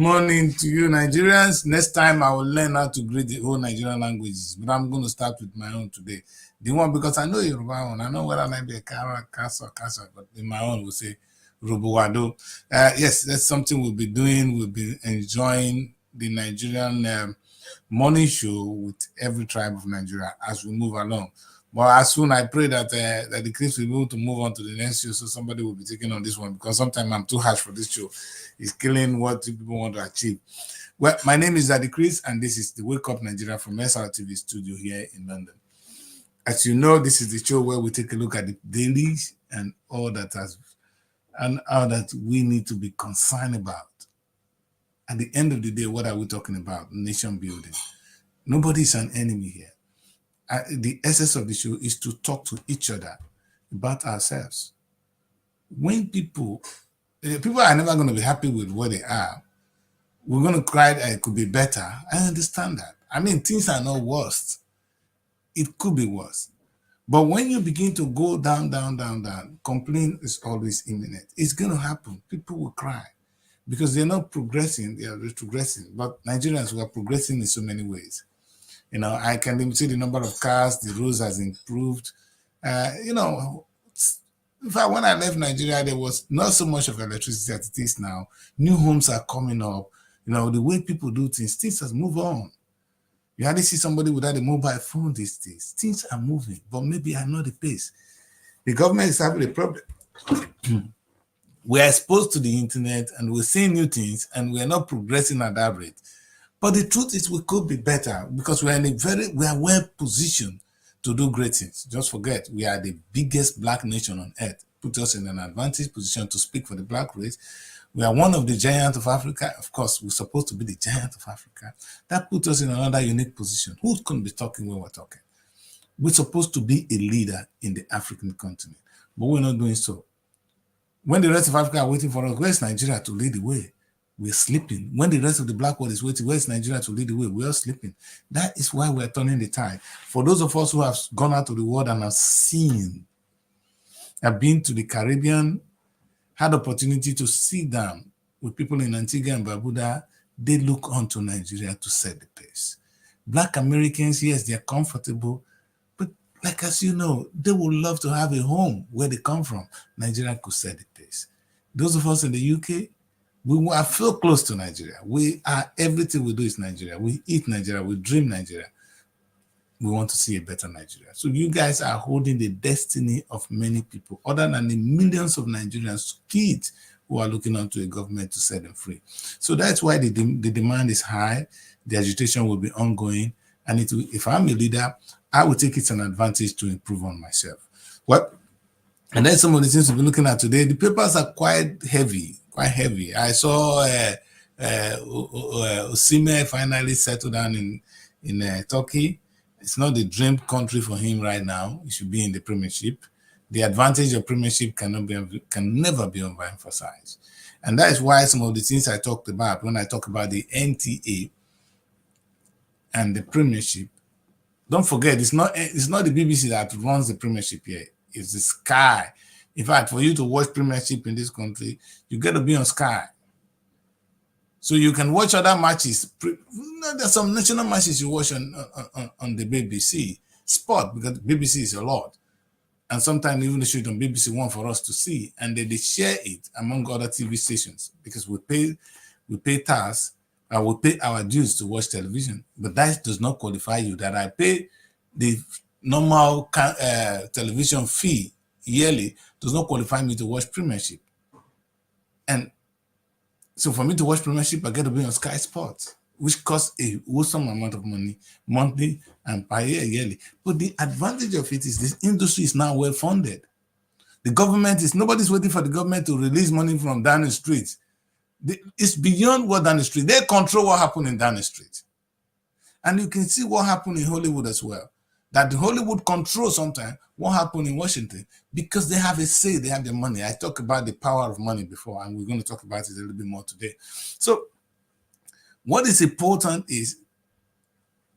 morning to you, Nigerians. Next time I will learn how to greet the whole Nigerian languages, but I'm going to start with my own today. The one, because I know Yoruba one. I know whether I might be a Kara, Kasa, but in my own we'll say Rubuwado. Yes, that's something we'll be doing. We'll be enjoying the Nigerian morning show with every tribe of Nigeria as we move along. But as soon I pray that that the Chris will be able to move on to the next show, so somebody will be taking on this one, because sometimes I'm too harsh for this show. It's killing what people want to achieve. Well, my name is Daddy Chris, and this is the Wake Up Nigeria from Srtv studio here in London. As you know, this is the show where we take a look at the dailies and all that we need to be concerned about. At the end of the day, what are we talking about? Nation building. Nobody is an enemy here. The essence of the show is to talk to each other about ourselves. When people are never going to be happy with where they are, we're going to cry that it could be better. I understand that. I mean, things are not worse. It could be worse. But when you begin to go down, complaint is always imminent. It's going to happen. People will cry because they're not progressing, they are retrogressing. But Nigerians, we are progressing in so many ways. You know, I can see the number of cars, the roads has improved. You know, in fact, when I left Nigeria, there was not so much of electricity as it is now. New homes are coming up. You know, the way people do things has moved on. You hardly see somebody without a mobile phone these days. Things are moving, but maybe at not the pace. The government is having a problem. We are exposed to the internet and we're seeing new things and we're not progressing at that rate. But the truth is we could be better because we are well positioned to do great things. Just forget, we are the biggest black nation on earth. Put us in an advantage position to speak for the black race. We are one of the giants of Africa. Of course, we're supposed to be the giant of Africa. That puts us in another unique position. Who couldn't be talking when we're talking? We're supposed to be a leader in the African continent, but we're not doing so. When the rest of Africa are waiting for us, where's Nigeria to lead the way? We're sleeping. When the rest of the black world is waiting, where's Nigeria to lead the way? We're sleeping. That is why we're turning the tide. For those of us who have gone out to the world and have seen, have been to the Caribbean, had opportunity to sit down with people in Antigua and Barbuda, they look on to Nigeria to set the pace. Black Americans, yes, they're comfortable, but like as you know, they would love to have a home where they come from. Nigeria could set the pace. Those of us in the UK, we are so close to Nigeria. We are, everything we do is Nigeria. We eat Nigeria. We dream Nigeria. We want to see a better Nigeria. So you guys are holding the destiny of many people, other than the millions of Nigerians, kids who are looking onto a government to set them free. So that's why the demand is high. The agitation will be ongoing. And if I'm a leader, I will take it as an advantage to improve on myself. Well, and then some of the things we'll be looking at today, the papers are quite heavy. I saw Osimhen finally settled down in Turkey. It's not the dream country for him right now. He should be in the Premiership. The advantage of Premiership can never be overemphasized. And that is why some of the things I talked about when I talk about the NTA and the Premiership, don't forget, it's not the BBC that runs the Premiership here. It's the Sky. In fact, for you to watch Premiership in this country, you got to be on Sky. So you can watch other matches. There's some national matches you watch on the BBC Sport, because BBC is a lot. And sometimes even they show it on BBC One for us to see. And then they share it among other TV stations because we pay tax and we pay our dues to watch television. But that does not qualify you that I pay the normal television fee yearly does not qualify me to watch Premiership. And so for me to watch Premiership, I get to be on Sky Sports, which costs a wholesome amount of money monthly and per year yearly. But the advantage of it is this industry is now well funded. The government nobody's waiting for the government to release money from down the street. It's beyond what down the street. They control what happened in down the street. And you can see what happened in Hollywood as well. That the Hollywood control sometimes what happened in Washington because they have a say, they have the money. I talked about the power of money before, and we're going to talk about it a little bit more today. So what is important is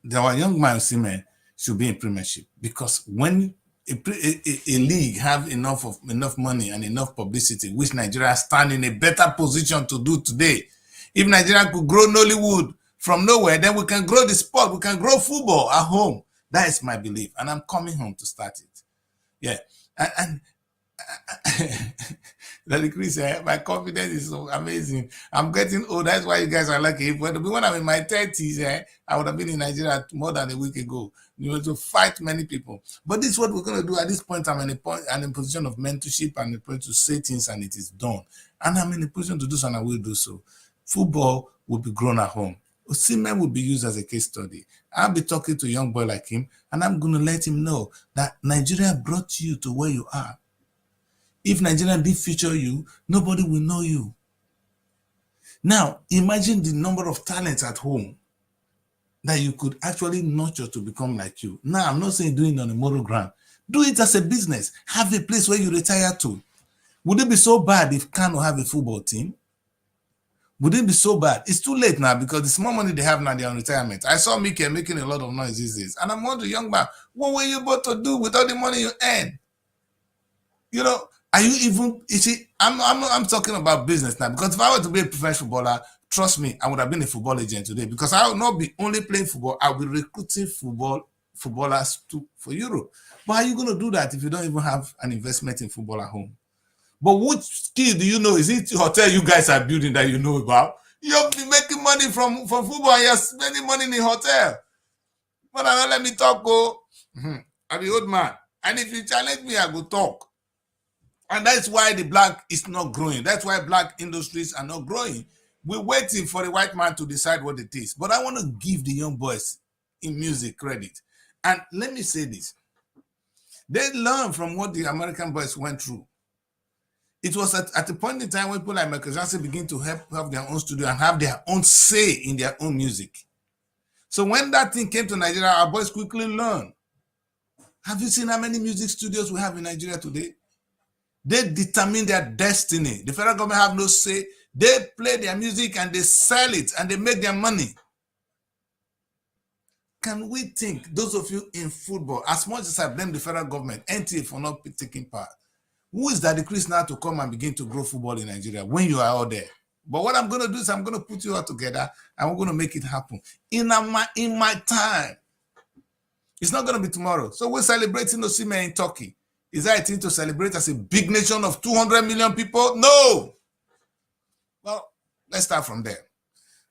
that our young man Osimhen should be in Premiership, because when a league have enough money and enough publicity, which Nigeria stand in a better position to do today, If Nigeria could grow Nollywood from nowhere, then we can grow the sport. We can grow football at home. That is my belief, and I'm coming home to start it. Yeah, and Daddy Chris, my confidence is so amazing. I'm getting old. That's why you guys are lucky. But when I'm in my 30s, I would have been in Nigeria more than a week ago, to fight many people. But this is what we're going to do at this point. I'm in a position of mentorship and a point to say things, and it is done. And I'm in a position to do so, and I will do so. Football will be grown at home. Osimhen will be used as a case study. I'll be talking to a young boy like him, and I'm going to let him know that Nigeria brought you to where you are. If Nigeria did feature you, nobody will know you. Now, imagine the number of talents at home that you could actually nurture to become like you. Now, I'm not saying do it on a moral ground. Do it as a business. Have a place where you retire to. Would it be so bad if Kano have a football team? Would it be so bad? It's too late now because the small money they have now, they're on retirement. I saw Mickey making a lot of noise these days. And I'm wondering, young man, what were you about to do with all the money you earn? Are you even, you see, I'm talking about business now, because if I were to be a professional footballer, trust me, I would have been a football agent today, because I will not be only playing football, I'll be recruiting footballers for Europe. But how are you going to do that if you don't even have an investment in football at home? But which skill do you know? Is it hotel you guys are building that you know about? You'll be making money from football and you're spending money in the hotel. But don't let me talk, I'm the old man. And if you challenge me, I will talk. And that's why the black is not growing. That's why black industries are not growing. We're waiting for the white man to decide what it is. But I want to give the young boys in music credit. And let me say this. They learn from what the American boys went through. It was at the point in time when people like Michael Jackson begin to have their own studio and have their own say in their own music. So when that thing came to Nigeria, our boys quickly learned. Have you seen how many music studios we have in Nigeria today? They determine their destiny. The federal government have no say. They play their music and they sell it and they make their money. Can we think, those of you in football, as much as I blame the federal government, NTA for not taking part, who is Daddy Chris now to come and begin to grow football in Nigeria when you are all there? But what I'm going to do is I'm going to put you all together and we're going to make it happen. In my time. It's not going to be tomorrow. So we're celebrating Osimhen in Turkey. Is that a thing to celebrate as a big nation of 200 million people? No. Well, let's start from there.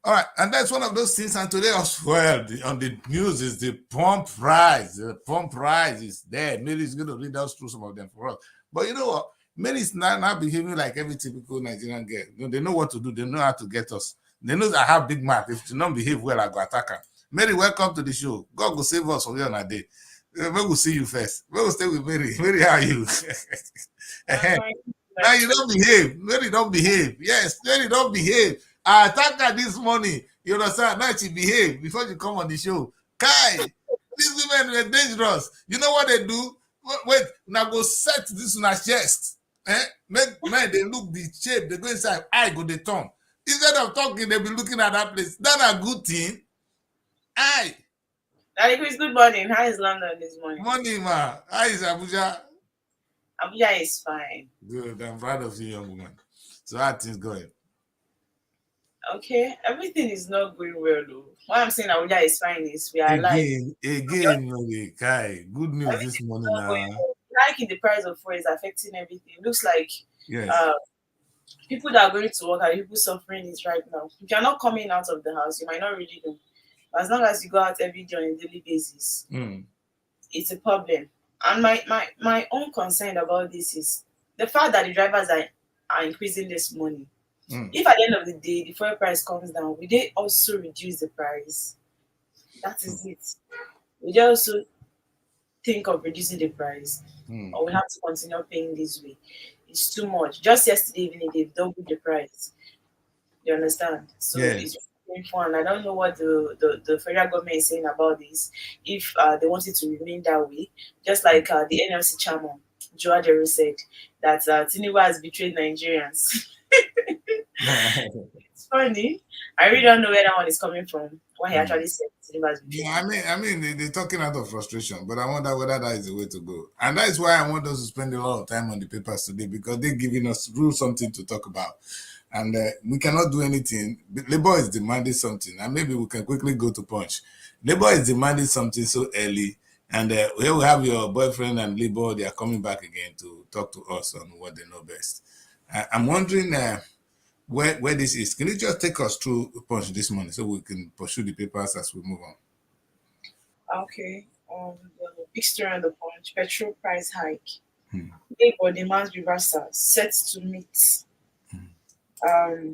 All right, and that's one of those things. And today as well, on the news is the pump prize. The pump prize is there. Mary's going to read us through some of them for us. But you know what? Mary's not behaving like every typical Nigerian girl. They know what to do. They know how to get us. They know I have big mouth. If you don't behave well, I go attack her. Mary, welcome to the show. God will save us from here on a day. We will see you first. We will stay with Mary. Mary, how are you? Now you don't behave. Mary don't behave. Yes, Mary don't behave. I attacked her this morning. You understand? Now she behave before you come on the show. Kai, these women were dangerous. You know what they do? Wait, now go set this on her chest. Man, they look the shape. They go inside. I go the tongue. Instead of talking, they be looking at that place. That's a good thing. Aye. Daddy Chris, good morning. How is London this morning? Morning, ma. How is Abuja? Abuja is fine. Good. I'm proud of you, young woman. So how things going? Okay. Everything is not going well, though. What I'm saying Abuja is fine is we are alive. Again, Kai. Good news this morning. Like in the price of fuel is affecting everything. It looks like people that are going to work and people suffering it right now. If you're not coming out of the house, you might not really know. As long as you go out every day on a daily basis, it's a problem. And my own concern about this is the fact that the drivers are increasing this money. If at the end of the day the fuel price comes down, will they also reduce the price? That is it. Will they also think of reducing the price? Or we have to continue paying this way? It's too much. Just yesterday evening they've doubled the price. You understand? So it's fun. I don't know what the federal government is saying about this. If they want it to remain that way, just like the NLC chairman Joe Adero said that Tinubu has betrayed Nigerians. It's funny. I really don't know where that one is coming from. Why he actually said Tinubu has betrayed. I mean, they're talking out of frustration, but I wonder whether that is the way to go. And that's why I want us to spend a lot of time on the papers today, because they're giving us something to talk about. and we cannot do anything. Labor is demanding something, and maybe we can quickly go to punch. Labor is demanding something so early, and here we have your boyfriend and Labor. They are coming back again to talk to us on what they know best. I'm wondering where this is. Can you just take us through punch this morning so we can pursue the papers as we move on? Okay. The big story on the punch: petrol price hike. Labour demands reversal, set to meet.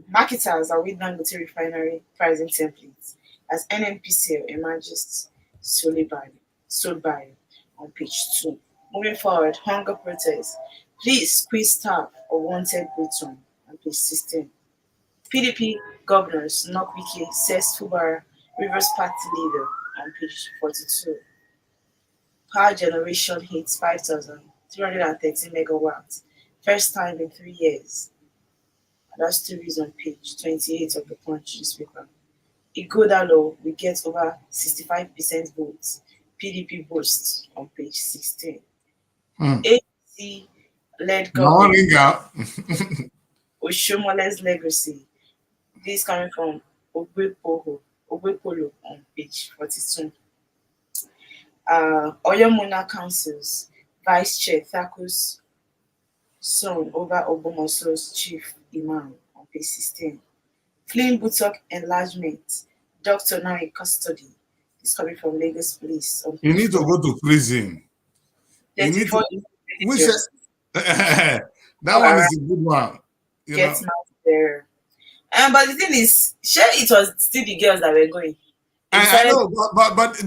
Marketers are with Dangote refinery pricing templates as NNPCL emerges sold by on page 2. Moving forward, hunger protest. Please squeeze staff or wanted Britain on page 16. PDP governors knock Wiki says Fubara Rivers Party leader on page 42. Power generation hits 5,313 megawatts, first time in 3 years. That story is on page 28 of the Punch newspaper. Igodalo will get over 65% votes. PDP boasts on page 16. APC led government Oshomole's legacy. This coming from Ogbepolo on page 42. Oyomona councils, Vice Chair Thakus son over Obomoso's chief imam on page 16. Clean Buttock enlargement, doctor now in custody. This coming from Lagos Police. On You need to go to prison. You need to, that one is a good one. Get out there. But the thing is, sure, it was still the girls that were going. I know, but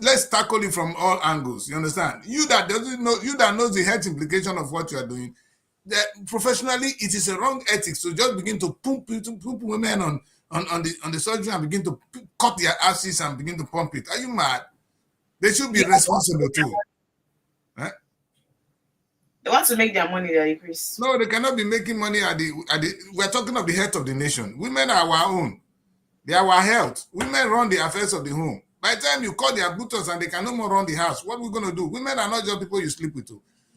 let's tackle it from all angles. You understand? You that doesn't know, you that knows the health implication of what you are doing. That professionally, it is a wrong ethics to just begin to pump women on the surgery and begin to cut their asses and begin to pump it. Are you mad? They should be responsible too. Huh? They want to make their money, there, Chris. No, they cannot be making money at the. We're talking of the health of the nation. Women are our own. They are our health. Women run the affairs of the home. By the time you call their Bluetooth and they can no more run the house, what are we going to do? Women are not just people you sleep with.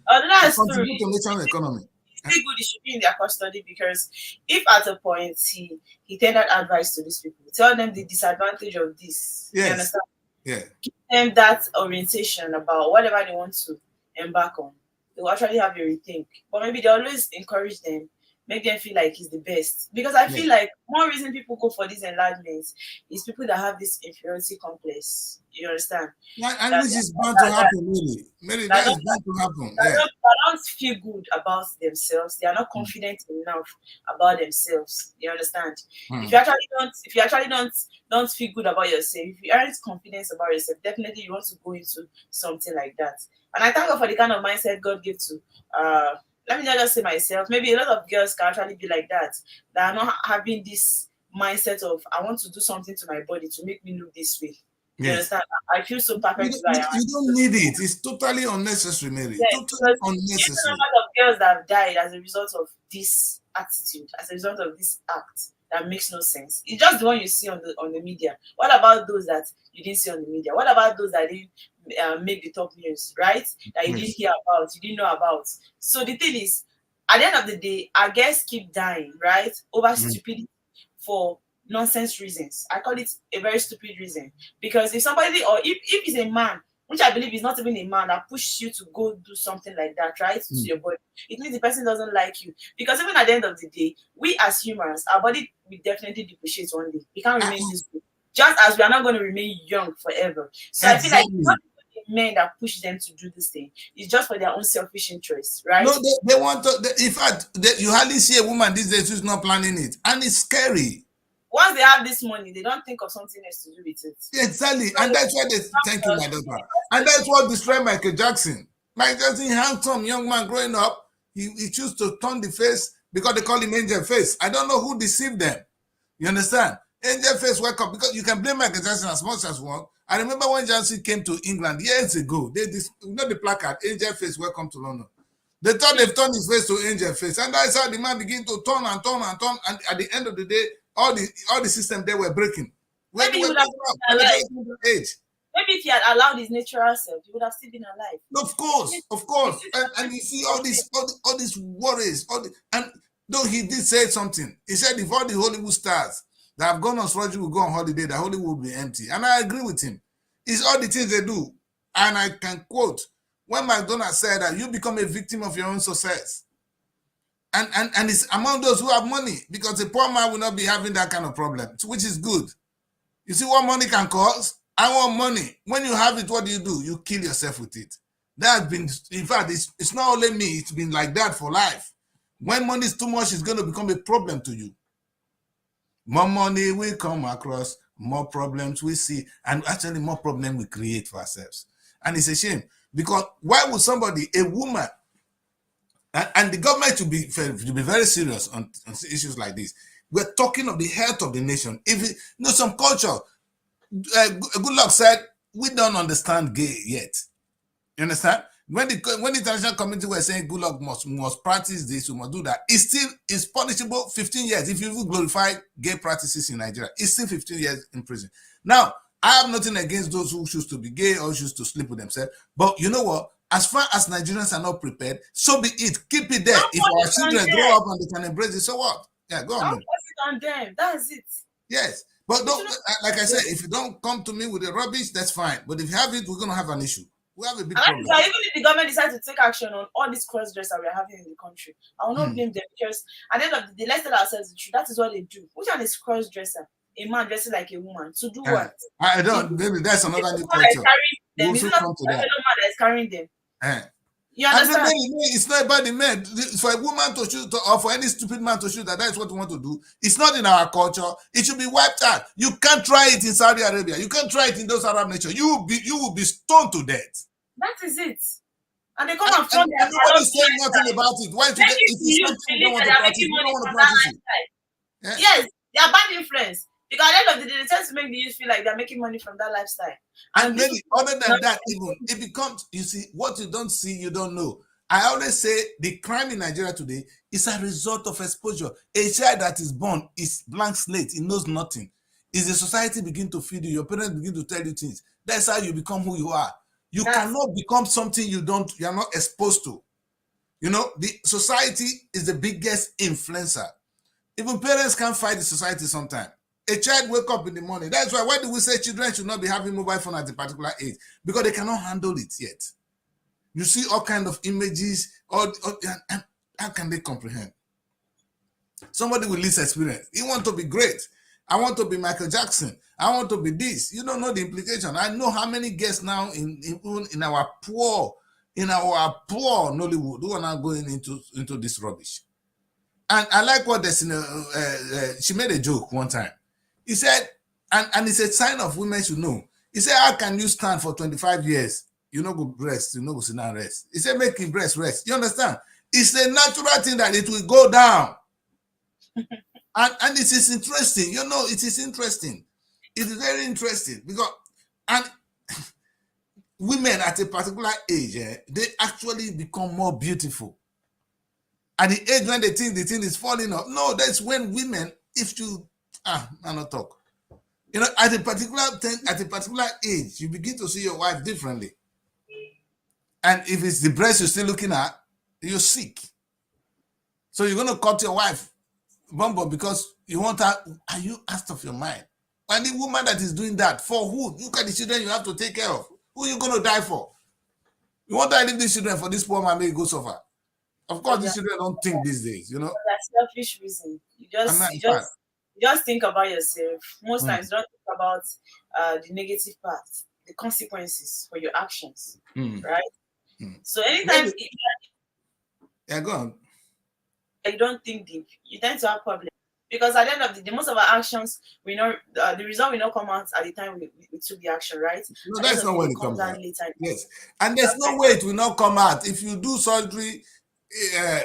That's true. Contribute to national economy. It's good. It should be in their custody, because if at a point he tendered advice to these people, tell them the disadvantage of this. Yes. You understand? Yeah. Give them that orientation about whatever they want to embark on. They will actually have a rethink. But maybe they always encourage them, make them feel like it's the best. Because I feel like one reason people go for these enlargements is people that have this inferiority complex. You understand? And which is bound to happen, really. Maybe that is bound to happen. They don't feel good about themselves. They are not confident enough about themselves. You understand? If you actually don't feel good about yourself, if you aren't confident about yourself, definitely you want to go into something like that. And I thank God for the kind of mindset God gave to let me not just say myself, maybe a lot of girls can actually be like that are not having this mindset of I want to do something to my body to make me look this way. You understand? I feel so perfect. You don't need it. It's totally unnecessary, Mary. Totally unnecessary. The number of girls that have died as a result of this attitude, as a result of this act that makes no sense. It's just the one you see on the media. What about those that you didn't see on the media? What about those that didn't make the top news, right? That you didn't hear about, you didn't know about. So the thing is, at the end of the day, our girls keep dying, right? Over stupidity for nonsense reasons. I call it a very stupid reason. Because if somebody, or if it's a man, which I believe is not even a man, that pushes you to go do something like that, right? To your body, it means the person doesn't like you. Because even at the end of the day, we as humans, our body will definitely depreciate one day. We can't remain this way. Just as we are not going to remain young forever. So I feel like it's not the men that push them to do this thing. It's just for their own selfish interests, right? No, they want to. In fact, you hardly see a woman these days who's not planning it. And it's scary. Once they have this money, they don't think of something else to do with it. Exactly. So and that's why they thank you, my daughter. And that's what destroyed Michael Jackson. Michael Jackson, handsome young man growing up, he chose to turn the face because they call him Angel Face. I don't know who deceived them. You understand? Angel Face wake up, because you can blame Michael Jackson as much as one. I remember when Jackson came to England years ago, the placard, Angel Face, welcome to London. They thought they've turned his face to Angel Face. And that's how the man began to turn and turn and turn. And at the end of the day, all the system they were breaking. Maybe he would have been alive. Maybe if he had allowed his natural self, he would have still been alive. Of course. And you see all these worries, and Though he did say something. He said if all the Hollywood stars that have gone on Srtv will go on holiday, the Hollywood will be empty. And I agree with him. It's all the things they do. And I can quote, when McDonald said that you become a victim of your own success. And it's among those who have money, because a poor man will not be having that kind of problem, which is good. You see what money can cause? I want money. When you have it, what do? You kill yourself with it. That has been, in fact, it's not only me, it's been like that for life. When money is too much, it's going to become a problem to you. More money we come across, more problems we see, and actually more problems we create for ourselves. And it's a shame, because why would somebody, a woman, and the government should be very serious on issues like this. We're talking of the health of the nation. If some culture, Good Luck said, we don't understand gay yet. You understand? When the international community were saying Good Luck must practice this, we must do that, it still is punishable 15 years. If you glorify gay practices in Nigeria, it's still 15 years in prison. Now, I have nothing against those who choose to be gay or choose to sleep with themselves. But you know what? As far as Nigerians are not prepared, so be it. Keep it there. If our children grow up and they can embrace it, so what? Yeah, go on. Don't put it on them. That's it. Yes. But don't, like I said, if you don't come to me with the rubbish, that's fine. But if you have it, we're going to have an issue. We have a big problem. Even if the government decides to take action on all these cross-dressers that we're having in the country, I will not blame them, because at the end of the day, let's tell ourselves the truth. That is what they do. Which one is cross-dresser? A man dressing like a woman. To do what? I don't. Maybe that's another new culture. We'll also come to that. Man that is carrying them. You understand? It's not about the men. For a woman to shoot, or for any stupid man to shoot, that is what we want to do. It's not in our culture. It should be wiped out. You can't try it in Saudi Arabia. You can't try it in those Arab nations. You will be stoned to death. That is it. And they come and front their nobody's saying nothing about it. Why? It is something you don't want to practice. You don't want to practice it. Yes, they are bad influence. Because at the end of the day, they tend to make the youth feel like they're making money from that lifestyle. And maybe other than that, even it becomes, you see, what you don't see, you don't know. I always say the crime in Nigeria today is a result of exposure. A child that is born is blank slate. He knows nothing. Is the society begin to feed you? Your parents begin to tell you things. That's how you become who you are. You cannot become something you are not exposed to. You know, the society is the biggest influencer. Even parents can't fight the society sometimes. A child wake up in the morning. That's why do we say children should not be having mobile phone at a particular age? Because they cannot handle it yet. You see all kinds of images, and how can they comprehend? Somebody with least experience. You want to be great. I want to be Michael Jackson. I want to be this. You don't know the implication. I know how many guests now in our poor Nollywood who are now going into this rubbish. And I like what she made a joke one time. He said, and it's a sign of women should know. He said, how can you stand for 25 years? You know, go rest, you know, go sit down rest. He said, make your breast rest. You understand? It's a natural thing that it will go down. and it is interesting. You know, it is interesting. It is very interesting because, and women at a particular age, they actually become more beautiful. At the age when they think the thing is falling off. No, that's when women, if you, I not talk. You know, at a particular age, you begin to see your wife differently. And if it's the breast you're still looking at, you're sick. So you're going to cut your wife, bumbo, because you want her. Are you out of your mind? And the woman that is doing that, for who? Look at the children you have to take care of. Who are you going to die for? You want to leave these children for this poor man may go suffer. Of course, these children don't think these days, you know. That's selfish reason. You just think about yourself. Most times, don't think about the negative part, the consequences for your actions, right? So anytime go on. You don't think deep, you tend to have problems. Because at the end of the day, most of our actions, we know the result will not come out at the time we took the action, right? No, that's not when it comes out. Later. Yes, and there's no way it will not come out. If you do surgery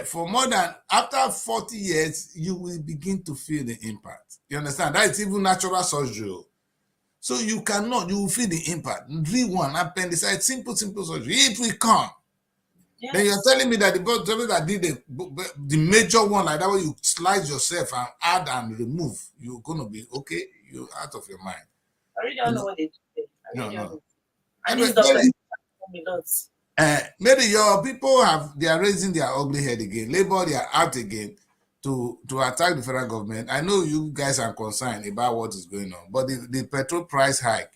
for more than after 40 years, you will begin to feel the impact. You understand? That is even natural surgery. So you will feel the impact. D1, appendicitis, simple surgery. It will come. Yes. Then you're telling me that the doctor that did the major one, like that, where you slide yourself and add and remove, you're gonna be okay. You're out of your mind. I really don't know what they do. No. And these doctors maybe your people they are raising their ugly head again. Labor, they are out again. to attack the federal government. I know you guys are concerned about what is going on, but the petrol price hike,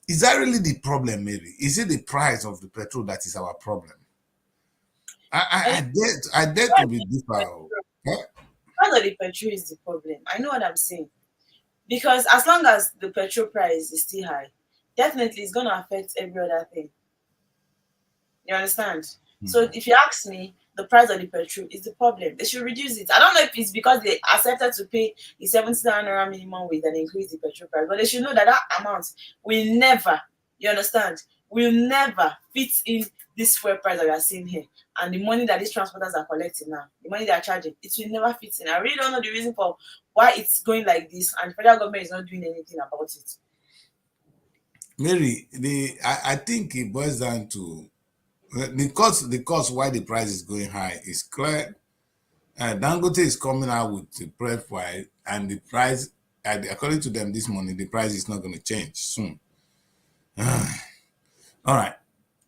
is that really the problem, Mary? Is it the price of the petrol that is our problem? I dare to be deeper. Huh? Part of the petrol is the problem. I know what I'm saying. Because as long as the petrol price is still high, definitely it's going to affect every other thing. You understand? So if you ask me, the price of the petrol is the problem. They should reduce it. I don't know if it's because they accepted to pay the 70 naira minimum wage and increase the petrol price, but they should know that that amount will never, you understand, will never fit in this fuel price that we are seeing here. And the money that these transporters are collecting now, the money they are charging, it will never fit in. I really don't know the reason for why it's going like this, and the federal government is not doing anything about it. Mary, I think it boils down to the cost why the price is going high is clear. Dangote is coming out with the price, and the price, according to them this morning, the price is not going to change soon. All right.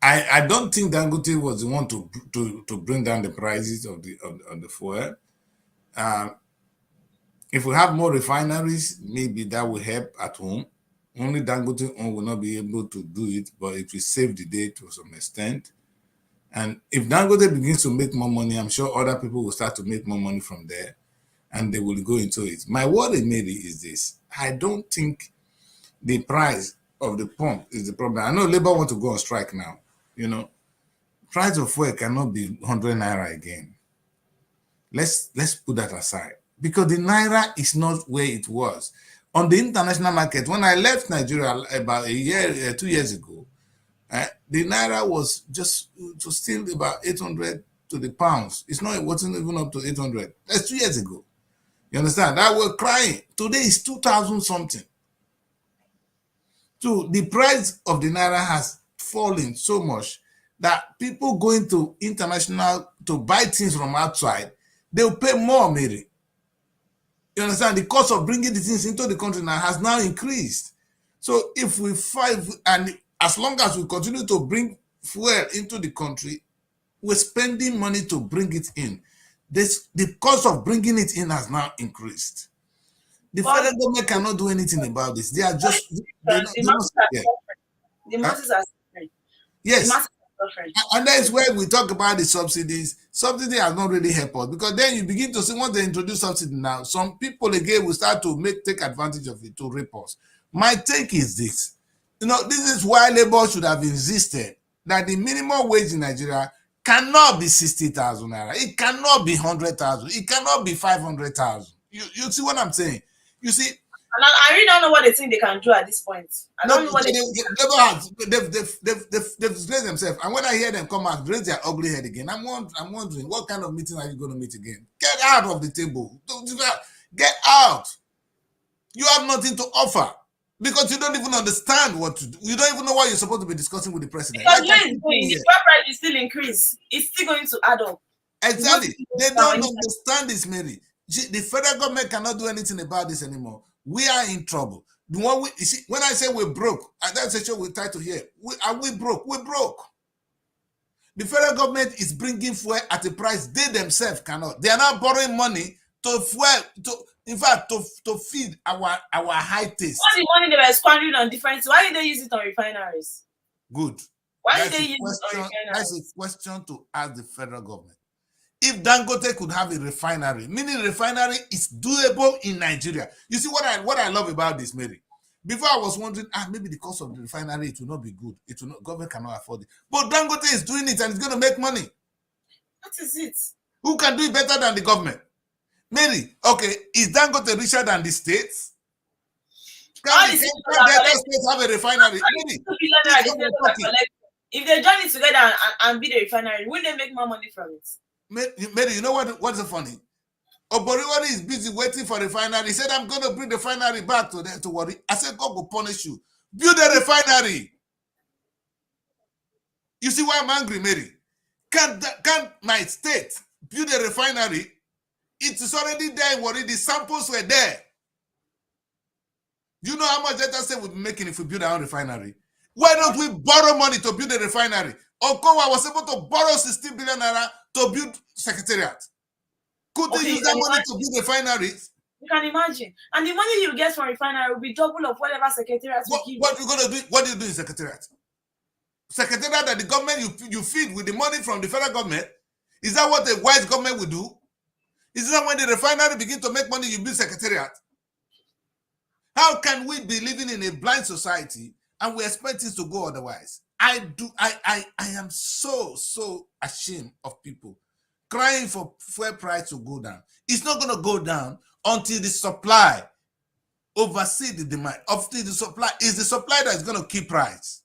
I don't think Dangote was the one to bring down the prices of the fuel. If we have more refineries, maybe that will help at home. Only Dangote will not be able to do it, but it will save the day to some extent. And if Dangote begins to make more money, I'm sure other people will start to make more money from there, and they will go into it. My worry, maybe, is this: I don't think the price of the pump is the problem. I know Labour want to go on strike now. You know, price of fuel cannot be 100 naira again. Let's put that aside, because the naira is not where it was on the international market. When I left Nigeria about a year, 2 years ago, the naira was still about 800 to the pounds. It wasn't even up to 800. That's 2 years ago. You understand? That we're crying. Today is 2,000 something. So the price of the naira has fallen so much that people going to international to buy things from outside, they'll pay more, Mary. You understand? The cost of bringing the things into the country now has now increased. So if we fight, and as long as we continue to bring fuel into the country, we're spending money to bring it in. The cost of bringing it in has now increased. The federal government cannot do anything about this. They are just the masses are suffering. Yes. And that is where we talk about the subsidies. Subsidy has not really helped us, because then you begin to see, once they introduce subsidy now, some people again will start to take advantage of it to rape us. My take is this: this is why Labour should have insisted that the minimum wage in Nigeria cannot be 60,000 naira. It cannot be 100,000. It cannot be 500,000. You see what I'm saying? You see. And I really don't know what they think they can do at this point. I don't know what they've disgraced themselves. And when I hear them come out, raise their ugly head again, I'm wondering, what kind of meeting are you going to meet again? Get out of the table. Get out. You have nothing to offer, because you don't even understand what to do. You don't even know what you're supposed to be discussing with the president. Because the price is still increase. It's still going to add up. Exactly. They don't understand this, Mary. The federal government cannot do anything about this anymore. We are in trouble. When I say we're broke, and that's a show we try to hear. Are we broke? We're broke. The federal government is bringing fuel at a price they themselves cannot. They are now borrowing money to feed our high taste. All the money they were squandering on different, why did they use it on refineries? Good. Why did they use it on refineries? That's a question to ask the federal government. If Dangote could have a refinery, meaning refinery is doable in Nigeria. You see what I love about this, Mary? Before I was wondering, maybe the cost of the refinery, it will not be good. Government cannot afford it. But Dangote is doing it, and it's going to make money. What is it? Who can do it better than the government? Mary, okay, is Dangote richer than the states? Can Delta states have a refinery? If they join it together and be the refinery, will they make more money from it? Mary, you know what's so funny? Oboriwari is busy waiting for refinery. He said, I'm going to bring the refinery back to worry. I said, God will punish you. Build a refinery. You see why I'm angry, Mary? Can my state build a refinery? It is already there in Warri. The samples were there. Do you know how much Delta State would be making if we build our own refinery? Why don't we borrow money to build a refinery? Okowa was able to borrow 16 billion naira to build secretariat. Could they use that money to build refineries? You can imagine. And the money you get from refinery will be double of whatever secretariat will give. What you going to do? What do you do in secretariat? Secretariat that the government you feed with the money from the federal government? Is that what a wise government will do? Is that when the refinery begin to make money, you build secretariat? How can we be living in a blind society and we expect things to go otherwise? I am so ashamed of people crying for fuel price to go down. It's not going to go down until the supply oversees the demand. Until the supply is the supply that is going to keep price.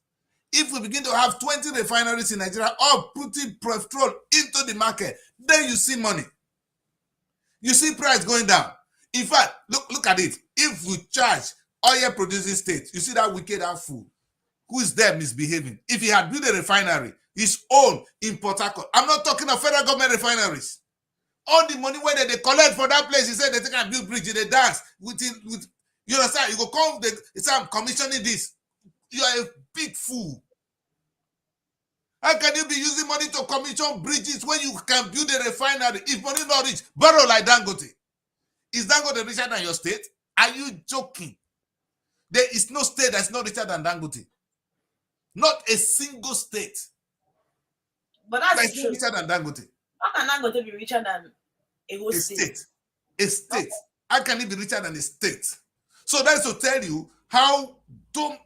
If we begin to have 20 refineries in Nigeria all putting petrol into the market, then you see money. You see price going down. In fact, look at it. If we charge oil producing states, you see that wicked fool who is there misbehaving. If he had built a refinery, his own in Port Harcourt, I'm not talking of federal government refineries. All the money where they collect for that place, he said they can build bridge, they dance with you understand? You go come, they say I'm commissioning this. You are a big fool. How can you be using money to commission bridges when you can build a refinery? If money not rich, borrow like Dangote. Is Dangote richer than your state? Are you joking? There is no state that's not richer than Dangote. Not a single state. But that's true. Richer than Dangote. How can Dangote be richer than a whole state? A state. Okay. How can it be richer than a state? So that's to tell you how dumb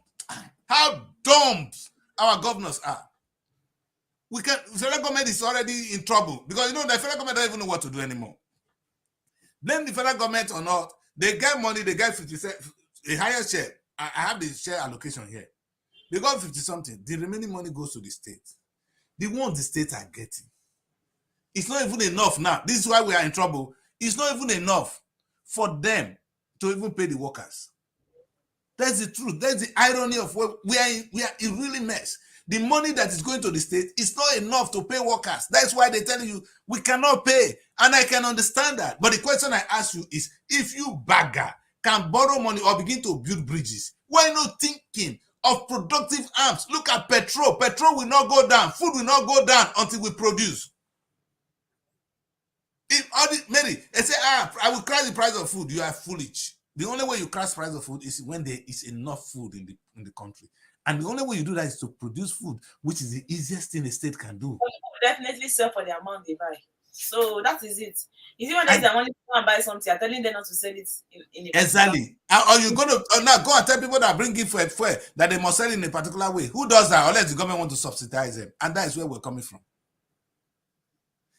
our governors are. The federal government is already in trouble because the federal government don't even know what to do anymore. Then the federal government or not, they get money, they get 50 cents, a higher share. I have the share allocation here. They got 50 something. The remaining money goes to the state. The ones the states are getting. It's not even enough now. This is why we are in trouble. It's not even enough for them to even pay the workers. That's the truth. That's the irony of what we are in really mess. The money that is going to the state is not enough to pay workers. That's why they're telling you we cannot pay. And I can understand that. But the question I ask you is, if you bagger can borrow money or begin to build bridges, why not thinking of productive arms? Look at petrol. Petrol will not go down. Food will not go down until we produce. Mary, they say, I will crash the price of food. You are foolish. The only way you crash the price of food is when there is enough food in the country. And the only way you do that is to produce food, which is the easiest thing the state can do. People definitely sell for the amount they buy. So that is it. If you want to money to go and buy something, you're telling them not to sell it in a exactly. Or you're going to now go and tell people that bring it for that they must sell in a particular way. Who does that? Unless the government want to subsidize them. And that is where we're coming from.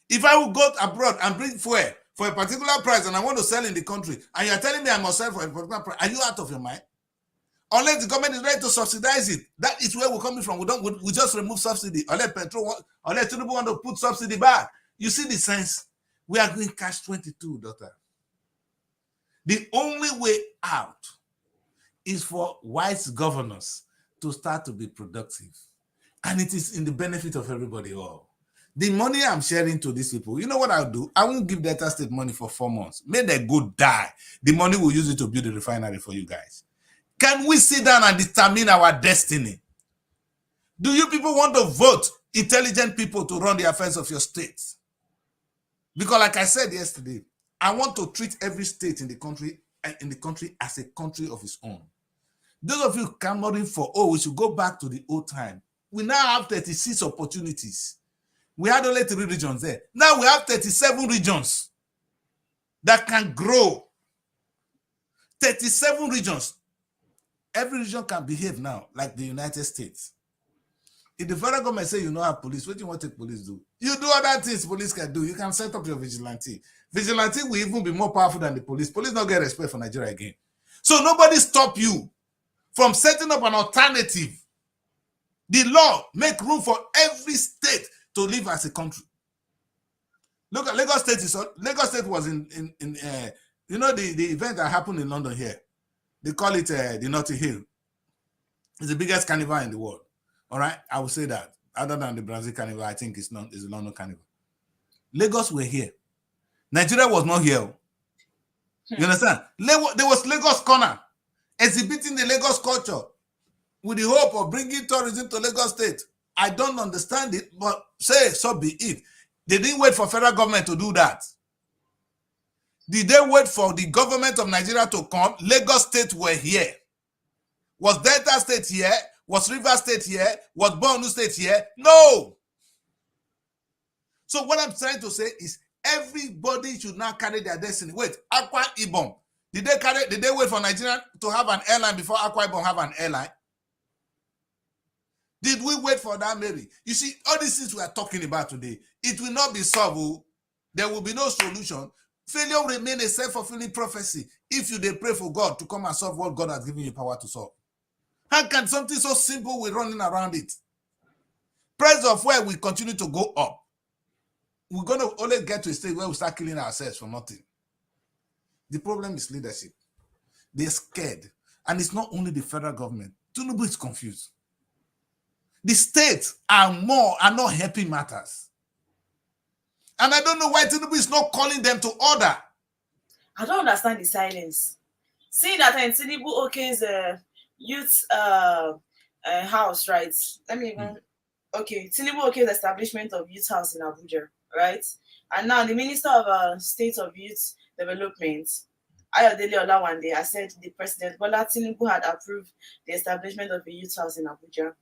If I will go abroad and bring fuel for a particular price and I want to sell in the country, and you're telling me I must sell for a particular price, are you out of your mind? Unless the government is ready to subsidize it, that is where we're coming from. We just remove subsidy. Unless people want to put subsidy back. You see the sense? We are going cash 22, daughter. The only way out is for wise governors to start to be productive. And it is in the benefit of everybody all. The money I'm sharing to these people, you know what I'll do? I won't give Delta State money for 4 months. May they go die. The money we'll use it to build a refinery for you guys. Can we sit down and determine our destiny? Do you people want to vote intelligent people to run the affairs of your states? Because like I said yesterday, I want to treat every state in the country as a country of its own. Those of you clamoring for, we should go back to the old time. We now have 36 opportunities. We had only 3 regions there. Now we have 37 regions that can grow. 37 regions. Every region can behave now like the United States. If the federal government say you don't have police, what do you want to take police do? You do other things police can do. You can set up your vigilante. Vigilante will even be more powerful than the police. Police don't get respect for Nigeria again. So nobody stop you from setting up an alternative. The law make room for every state to live as a country. Look at Lagos State. Lagos State was in you know the event that happened in London here. They call it the Notting Hill. It's the biggest carnival in the world. All right, I will say that. Other than the Brazil carnival, I think it's the London carnival. Lagos were here. Nigeria was not here. You understand? There was Lagos Corner exhibiting the Lagos culture with the hope of bringing tourism to Lagos State. I don't understand it, but say so be it. They didn't wait for federal government to do that. Did they wait for the government of Nigeria to come? Lagos State were here. Was Delta State here? Was River State here? Was Borno State here? No. So what I'm trying to say is everybody should now carry their destiny. Wait, Akwa Ibom. Did they wait for Nigeria to have an airline before Akwa Ibom have an airline? Did we wait for that, Mary? You see, all these things we are talking about today, it will not be solved. There will be no solution. Failure will remain a self-fulfilling prophecy if you dey pray for God to come and solve what God has given you power to solve. How can something so simple we're running around it? Price of where we continue to go up. We're going to only get to a stage where we start killing ourselves for nothing. The problem is leadership. They're scared. And it's not only the federal government. Tinubu is confused. The states are not helping matters. And I don't know why Tinubu is not calling them to order. I don't understand the silence. See that in Tinubu Oke's youth house, right? Let me even... Okay, Tinubu Oke's establishment of youth house in Abuja, right? And now the Minister of State of Youth Development, Ayodele Olawande, has said the President Bola Tinubu had approved the establishment of a youth house in Abuja.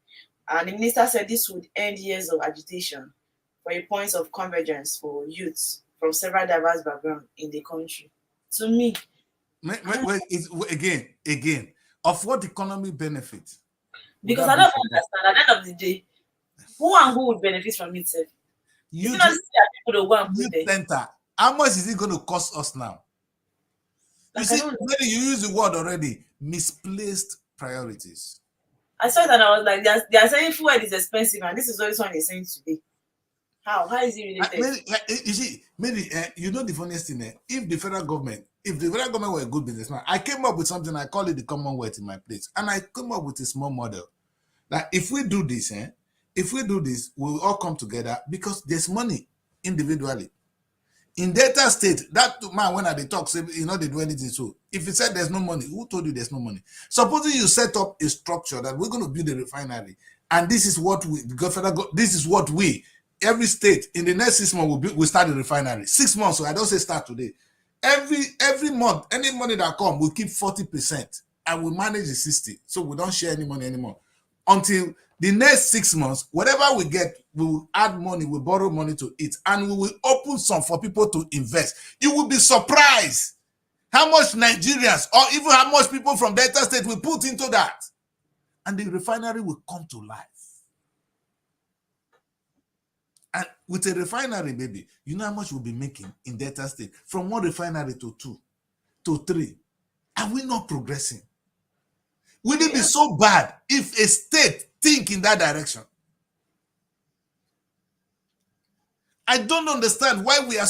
And the minister said this would end years of agitation for a point of convergence for youths from several diverse backgrounds in the country. To me... Again, of what economy benefit? Because I don't understand, at the end of the day, who would benefit from it? Youth center. How much is it going to cost us now? Like, you see, maybe you use the word already, misplaced priorities. I saw that and I was like, they are saying fuel is expensive, and this is what this one is saying today. How is it related? You see, maybe you know the funniest thing. If the federal government were a good businessman, I came up with something. I call it the Commonwealth in my place, and I came up with a small model. That if we do this, we'll all come together because there's money individually. In Delta State, that man when they talk, say, they do anything. So if you said there's no money, who told you there's no money? Supposing you set up a structure that we're going to build a refinery, and this is what every state in the next 6 months we'll start a refinery. 6 months, so I don't say start today. Every month, any money that comes, we'll keep 40% and we'll manage the 60%. So we don't share any money anymore. Until the next 6 months, whatever we get, we will add money, we'll borrow money to it, and we will open some for people to invest. You will be surprised how much Nigerians or even how much people from Delta State will put into that. And the refinery will come to life. And with a refinery, baby, you know how much we'll be making in Delta State? From 1 refinery to 2 to 3. Are we not progressing? Will it be so bad if a state think in that direction? I don't understand why we are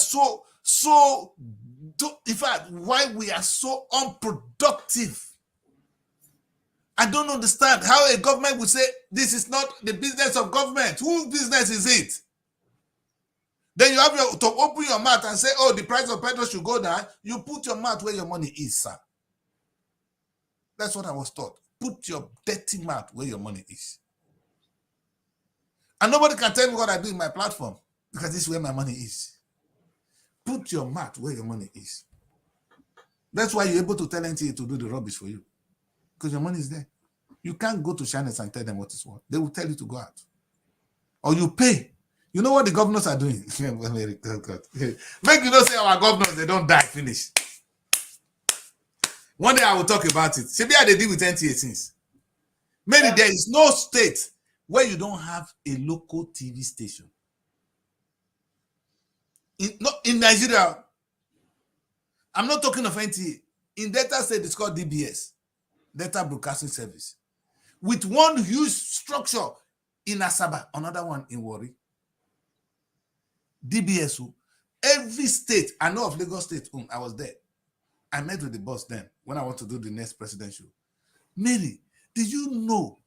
why we are so unproductive. I don't understand how a government would say this is not the business of government. Whose business is it? Then you have to open your mouth and say, oh, the price of petrol should go down. You put your mouth where your money is, sir. That's what I was taught. Put your dirty mouth where your money is. And nobody can tell me what I do in my platform because this is where my money is. Put your mouth where your money is. That's why you're able to tell NTA to do the rubbish for you. Because your money is there. You can't go to channels and tell them what is what. They will tell you to go out. Or you pay. You know what the governors are doing? Make you not say our governors, they don't die, finish. One day I will talk about it. Maybe I deal with NTA since. Maybe there is no state where you don't have a local TV station. In Nigeria, I'm not talking of NTA. In Delta State, it's called DBS, Data Broadcasting Service, with one huge structure in Asaba, another one in Warri. DBS, every state, I know of Lagos State, I was there. I met with the boss then when I want to do the next presidential. Mary, did you know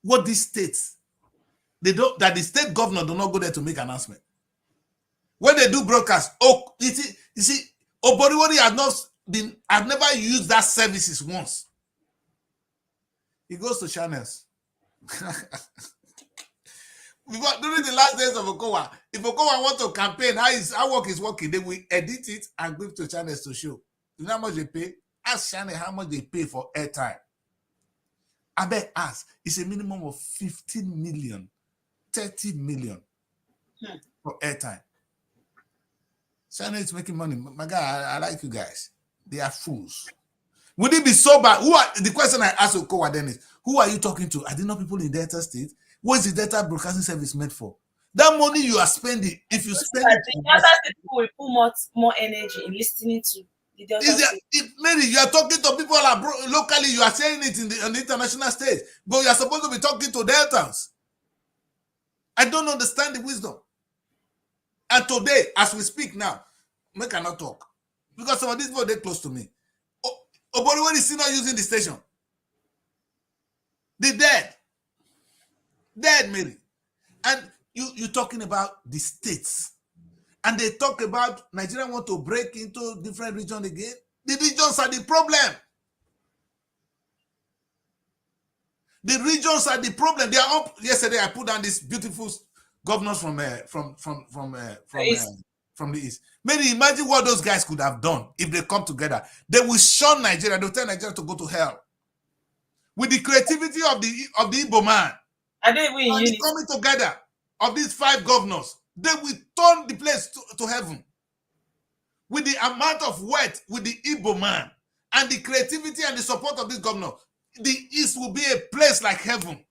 what these states, that the state governor do not go there to make announcement? When they do broadcast, you see, Oboriwori I've never used that services once. He goes to channels. During the last days of Okowa, if Okowa want to campaign, how work is working, they will edit it and give to channels to show. You know how much they pay? Ask channel how much they pay for airtime. I bet ask. It's a minimum of 15 million, 30 million for airtime. Channel is making money. My guy, I like you guys. They are fools. Would it be so bad? The question I asked Okowa then is, who are you talking to? Are they not people in Delta State? What is the data broadcasting service meant for? That money you are spending, if you spend it, the Delta State people will put more energy in listening to the Delta State. Mary, you are talking to people locally, you are saying it on the international stage, but you are supposed to be talking to Deltans. I don't understand the wisdom. And today, as we speak now, I cannot talk because some of these people they're close to me. But when is still not using the station? They dead, Mary. And you're talking about the states, and they talk about Nigeria want to break into different regions again. The regions are the problem. The regions are the problem. They are up. Yesterday, I put down these beautiful governors from the east. Maybe imagine what those guys could have done if they come together. They will shun Nigeria. They'll tell Nigeria to go to hell. With the creativity of the Igbo man, and they coming together of these 5 governors, they will turn the place to heaven. With the amount of wealth with the Igbo man and the creativity and the support of this governor, the East will be a place like heaven.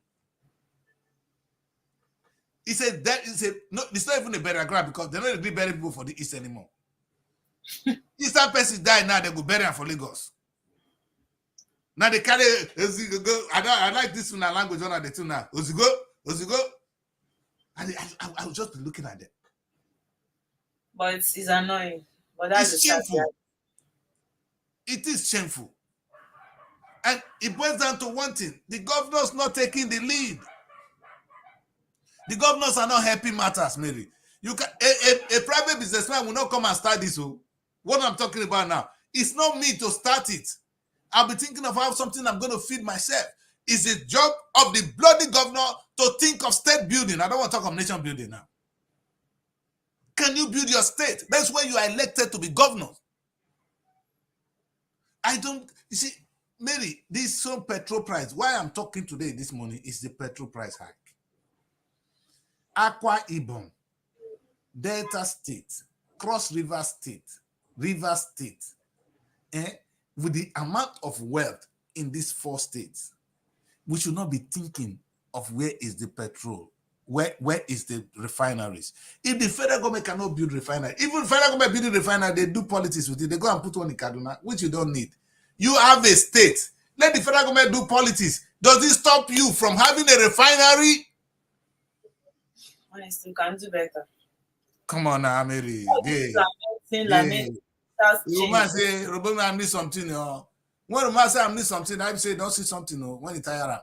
He said that no, it's not even a burial ground because they're not going to bury people for the East anymore. Eastern person die now, they go bury them for Lagos. Now they carry I like this in our language on the two now. Ozigo. And I was just looking at them. But it's annoying. But that's shameful. It is shameful. And it boils down to one thing. The governors not taking the lead. The governors are not helping matters, Mary. You can a private businessman will not come and start this. So what I'm talking about now, it's not me to start it. I'll be thinking of how something I'm going to feed myself. It's the job of the bloody governor to think of state building. I don't want to talk of nation building now. Can you build your state? That's why you are elected to be governor. You see, Mary, this same petrol price, why I'm talking today this morning is the petrol price hike. Akwa Ibom, Delta State, Cross River State, with the amount of wealth in these 4 states, we should not be thinking of where is the petrol, where is the refineries. If the federal government cannot build refinery, even the federal government building refinery, they do politics with it. They go and put one in Kaduna, which you don't need. You have a state. Let the federal government do politics. Does it stop you from having a refinery? Honestly, you can do better. Come on now, Mary. You must say, Robert, I miss something. When you must say I miss something, I say don't see something. When you tire.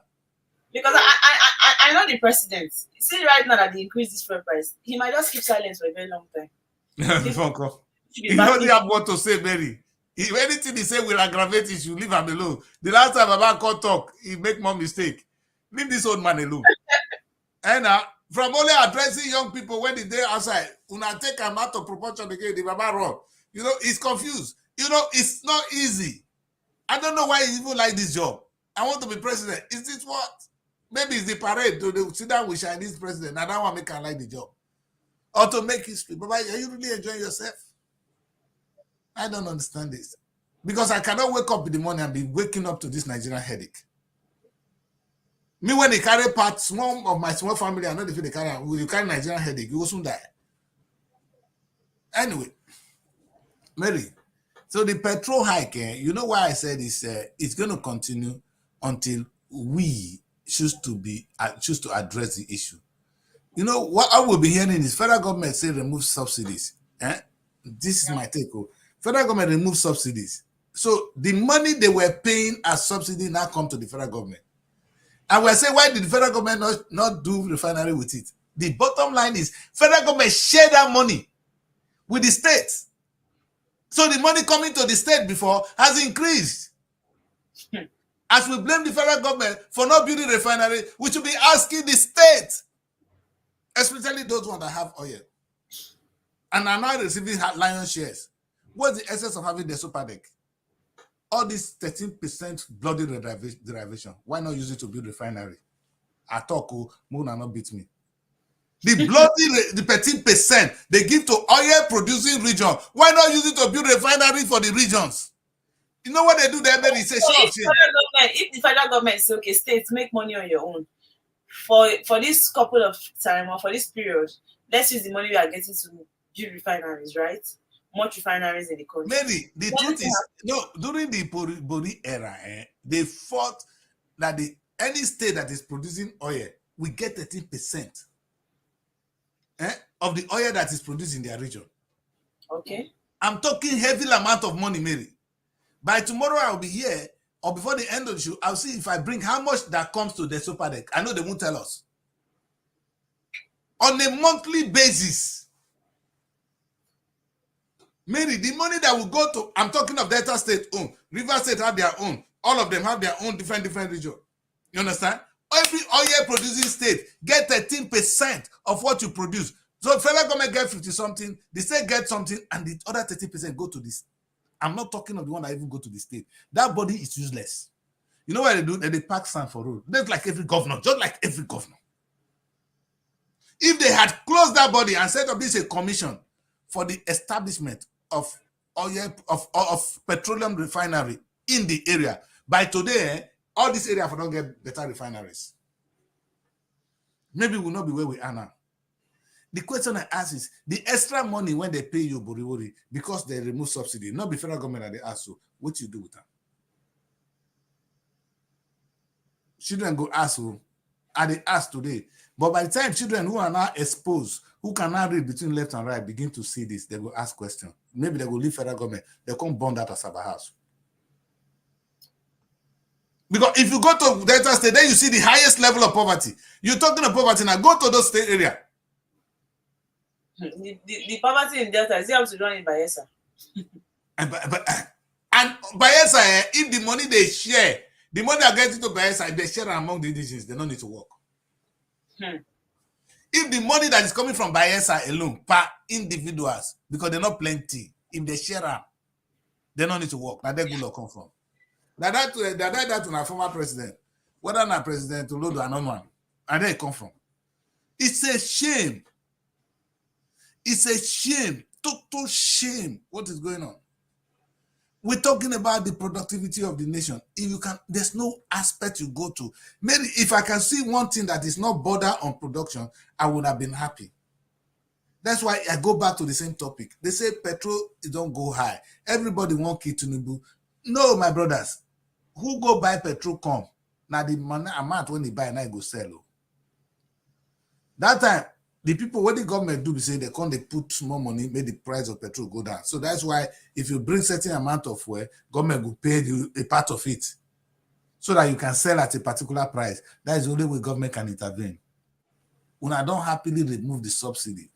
Because I know the president. See right now that they increase this fuel price, he might just keep silent for a very long time. He only have what to say, Mary. If anything he say will aggravate it, you leave him alone. The last time Baba called talk, he make more mistake. Leave this old man alone. And from only addressing young people when they outside, una take him out of proportion again, the Baba run. He's confused. It's not easy. I don't know why he even like this job. I want to be president. Is this what? Maybe it's the parade to sit down with Chinese president. I don't want to make him like the job. Or to make history. But are you really enjoying yourself? I don't understand this. Because I cannot wake up in the morning and be waking up to this Nigerian headache. Me, when they carry part, small of my small family, I know if they carry, when you carry Nigerian headache, you will soon die. Anyway, Mary, so the petrol hike, you know why I said it's going to continue until we choose to address the issue. What I will be hearing is federal government say remove subsidies. This is my take. Federal government remove subsidies. So the money they were paying as subsidy now come to the federal government. And we're saying, why did the federal government not do refinery with it? The bottom line is federal government share that money with the states. So the money coming to the state before has increased. As we blame the federal government for not building refinery, we should be asking the state especially those ones that have oil, and are now receiving lion shares. What's the essence of having the super deck? All this 13% bloody derivation. Why not use it to build refinery? I talk, Moon not beat me. The bloody the 13% they give to oil producing region. Why not use it to build refinery for the regions? You know what they do there? They say, if the federal government say, okay, states make money on your own for this couple of time or for this period, let's use the money we are getting to build refineries, right? Much refineries in the country. Maybe the truth is, during the Bori era, they fought that any state that is producing oil will get 13% of the oil that is produced in their region. Okay. I'm talking heavy amount of money, Mary. By tomorrow, I'll be here, or before the end of the show, I'll see if I bring how much that comes to the super deck. I know they won't tell us. On a monthly basis, Mary, the money that will go to, I'm talking of Delta State own, River State have their own, all of them have their own different region. You understand? Every oil producing state get 13% of what you produce. So federal government get 50 something, the state get something, and the other 30% go to this. I'm not talking of the one that even go to the state. That body is useless. You know what they do? They pack sand for road. Just like every governor, just like every governor. If they had closed that body and set up this a commission for the establishment of oil of petroleum refinery in the area, by today, all this area for don't get better refineries. Maybe we'll not be where we are now. The question I ask is the extra money when they pay you Boriwori because they remove subsidy, not the federal government that they ask you, what you do with them? Children go ask who, and they ask today. But by the time children who are now exposed, who can now read between left and right, begin to see this, they will ask questions. Maybe they will leave federal government. They can't burn that Asaba house. Because if you go to Delta State, then you see the highest level of poverty. You're talking of poverty now, go to those state area. The poverty in Delta, is it have to run in Bayelsa? And Bayelsa, if the money they share, the money they are getting to Bayelsa, if they share among the indigenous, they don't need to work. If the money that is coming from Bayelsa alone, per individuals, because they're not plenty, if they share them, they don't need to work. Now they good come from. That to our former president, whether not President Olodo or no one, and they come from. It's a shame. It's a shame, total shame. What is going on? We're talking about the productivity of the nation. If you can, there's no aspect you go to. Maybe if I can see one thing that is not border on production, I would have been happy. That's why I go back to the same topic. They say petrol don't go high. Everybody want Tinubu. No, my brothers, who go buy petrol come? Now the money amount when they buy now go sell. That time, the people, what the government do, say they can't they put more money, make the price of petrol go down. So that's why if you bring certain amount of fuel, government will pay you a part of it so that you can sell at a particular price. That is the only way government can intervene. When I don't happily remove the subsidy,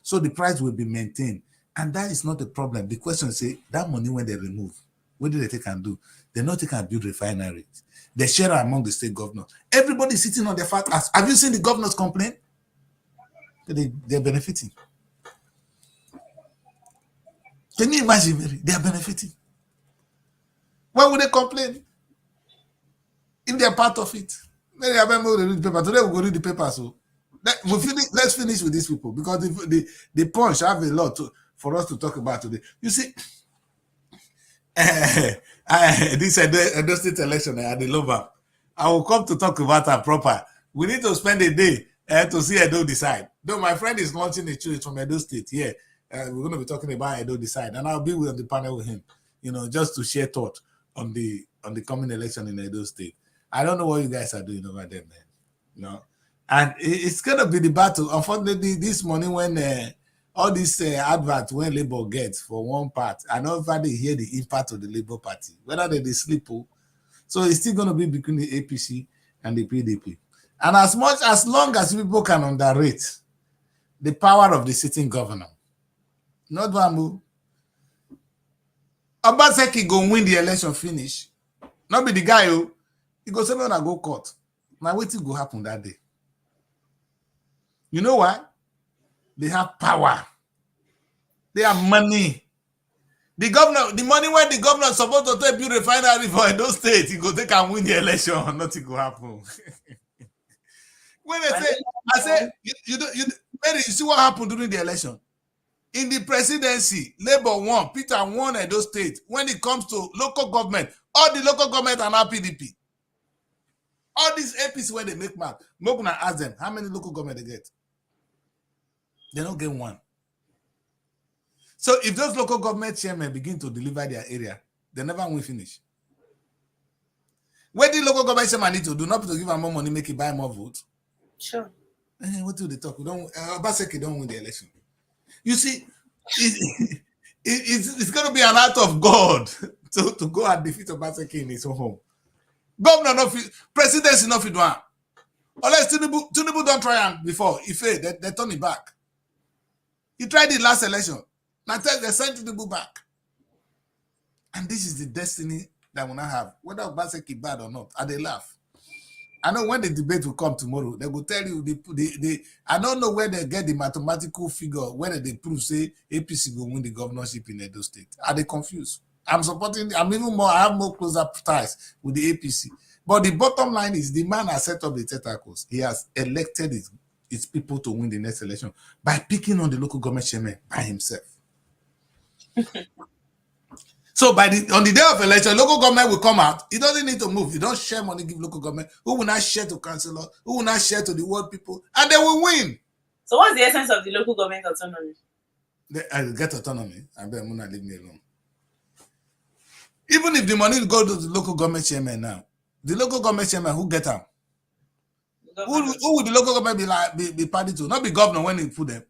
so the price will be maintained. And that is not the problem. The question is, say, that money when they remove, what do they take and do? They not take and build refineries. They share among the state governors. Everybody sitting on their fat ass. Have you seen the governors complain? They're benefiting. Can you imagine, Mary? They are benefiting. Why would they complain? If they are part of it. Mary, I remember read the paper. Today we'll go read the paper. So let's finish with these people because the punch have a lot for us to talk about today. You see, this Edo State election, I love her. I will come to talk about her proper. We need to spend a day to see Edo decide. Though my friend is launching a choice from Edo State here, we're going to be talking about Edo decide, and I'll be on the panel with him, just to share thought on the coming election in Edo State. I don't know what you guys are doing over there, man. And it's going to be the battle. Unfortunately, this morning when all these adverts when Labour gets for one part, I know everybody hear the impact of the Labour Party, whether they sleep. So it's still going to be between the APC and the PDP. And as long as people can underrate the power of the sitting governor, not one move. Obaseki go win the election finish. Not be the guy who he go say, "No, go court." Now, what will go happen that day? You know why? They have power. They have money. The governor, the money when the governor is supposed to take build refinery for Edo State, he go take and win the election, nothing will happen. When they say, I say, Mary, you see what happened during the election? In the presidency, Labour won, Peter won Edo State. When it comes to local government, all the local government are now PDP. All these APC when they make map, I'm gonna ask them how many local government they get. They don't get one. So if those local government chairmen begin to deliver their area, they never will finish. What the local government chairman need to do? Not to give them more money, make it buy more votes. Sure. What do they talk? We don't. Obaseki don't win the election. You see, it's going to be an act of God to go and defeat Obaseki in his own home. Governor not fit, presidency not fit do am. Unless Tinubu don't try am before, he failed. They turn it back. He tried the last election. Now they sent Tinubu back. And this is the destiny that we now have. Whether Obaseki bad or not, and they laugh. I know when the debate will come tomorrow, they will tell you, I don't know where they get the mathematical figure, whether they prove, say, APC will win the governorship in Edo State. Are they confused? I have more closer ties with the APC. But the bottom line is the man has set up the tentacles. He has elected his people to win the next election by picking on the local government chairman by himself. So on the day of election, local government will come out. He doesn't need to move. You don't share money, give local government. Who will not share to councillor? Who will not share to the world people? And they will win. So what's the essence of the local government autonomy? They get autonomy. I bet Muna leave me alone. Even if the money go to the local government chairman now, the local government chairman who get them? Who would the local government be party to? Not be governor when he put them.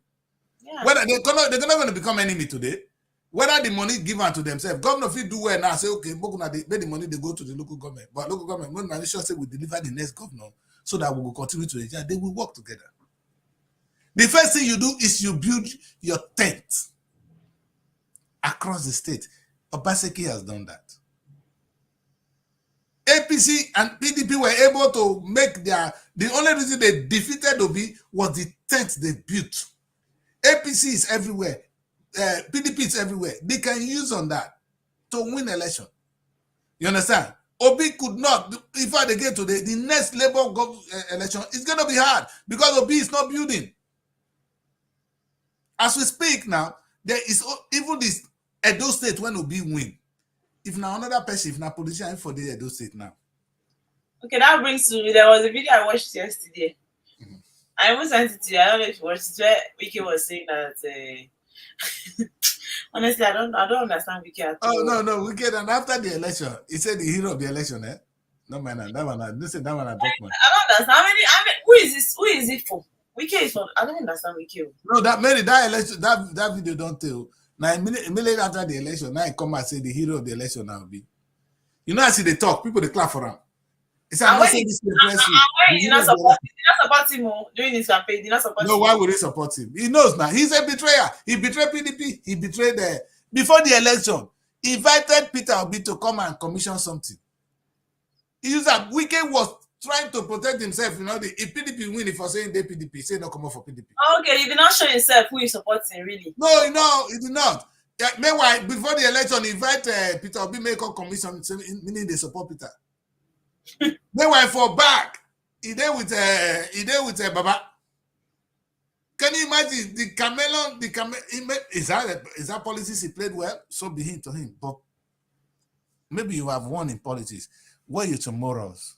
Yeah. Whether they're not going to become enemy today. Whether the money given to themselves, governor if you do well now, say, okay, pay the money, they go to the local government. But local government, when nation say we deliver the next governor so that we will continue to enjoy, they will work together. The first thing you do is you build your tent across the state. Obaseki has done that. APC and PDP were able to make the only reason they defeated Obi was the tent they built. APC is everywhere. PDP is everywhere. They can use on that to win election. You understand? Obi could not. If I get to the next Labour election, it's going to be hard because Obi is not building. As we speak now, there is even this Edo State when Obi win. If now another person, if now politician for the Edo State now. Okay, that brings to me. There was a video I watched yesterday. Mm-hmm. I almost sent it to you. I don't know if you watched it. Where Wiki was saying that. Honestly, I don't understand Wiki at all. Oh no, Wiki. And after the election, he said the hero of the election, eh? No man, that one. This is that one. I don't understand. I mean, who is this? Who is it for? Wiki is for. I don't understand Wiki. No, that election, that video don't tell. Now immediately after the election, now I come and say the hero of the election now be. You know, I see they talk, people they clap for him. He said, I'm not saying this to the press. Why did not support him during his campaign? Did not support him. No, why would he support him? He knows now. He's a betrayer. He betrayed PDP. He betrayed before the election. He invited Peter Obi to come and commission something. He used that. Wike was trying to protect himself. You know, if PDP win, if I saying they PDP, say no come out for PDP. Okay, he did not show himself who he's supporting, really. No, he did not. Yeah, meanwhile, before the election, he invited Peter Obi make a commission, meaning they support Peter. Meanwhile, for back, he there with Baba. Can you imagine the Camelon? Is that politics he played well? So be him to him. But maybe you have won in politics. What are your morals?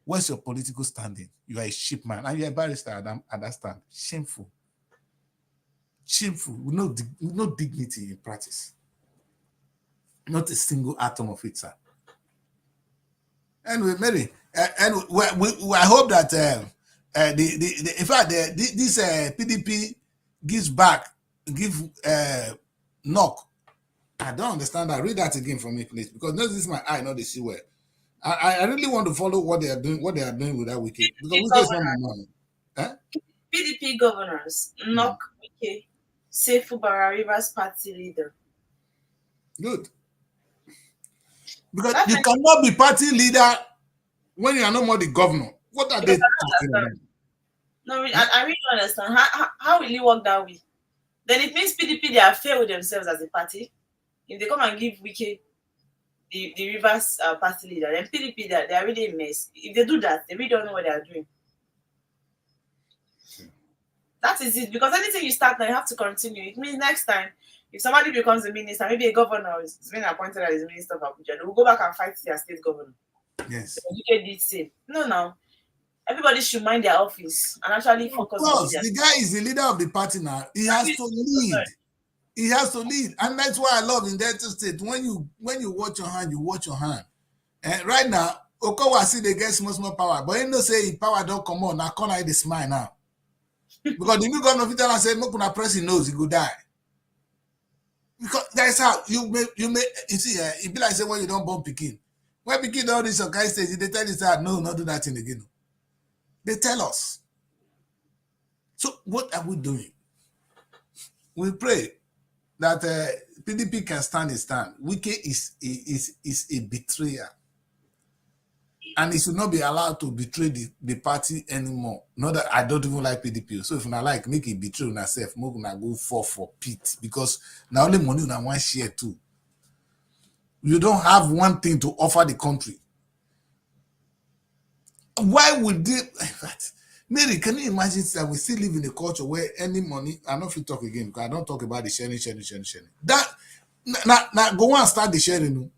What's your political standing? You are a sheep man, and you're a barrister. I understand. Shameful. With no dignity in practice. Not a single atom of it, sir. Anyway, Mary, and I hope that in fact this PDP gives back, knock. I don't understand that. Read that again for me, please, because this is my eye, not the see where. I really want to follow what they are doing with that Wiki. Because Wiki is not my money. Huh? PDP governors knock Wiki, say Fubara Rivers party leader. Good. Because you cannot be party leader when you are no more the governor. What are they talking about? No, I really don't understand. How will it work that way? Then it means PDP, they have failed themselves as a party. If they come and give Wike the reverse party leader, then PDP, they are really a mess. If they do that, they really don't know what they are doing. That is it. Because anything you start now, you have to continue. It means next time, if somebody becomes a minister, maybe a governor is being appointed as a minister of Abuja, they will go back and fight their state governor. Yes. Wike did same. No, now everybody should mind their office and actually focus Of on course, the guy is the leader of the party now. He has to lead. He has to lead, and that's why I love in Delta State. When you watch your hand, you watch your hand. And right now, Okowa see they get small power, but he no say his power don't come on. Now corner the smile now, because the new governor of Italy said, "Make una press his nose, he go die." Because that's how you may you see. It be like say when you don't born Pikin, when Pikin don't reach some kind stage, they tell you that no, not do that thing again. They tell us. So what are we doing? We pray that PDP can stand a stand. Wike is a betrayer. And he should not be allowed to betray the party anymore. Not that I don't even like PDP. So if you not like, make it betray on yourself, more gonna go for pit. Because now only money on one share too. You don't have one thing to offer the country. Why would they? Mary, can you imagine that we still live in a culture where any money, I don't know if you talk again, because I don't talk about the sharing. That now go and start the sharing.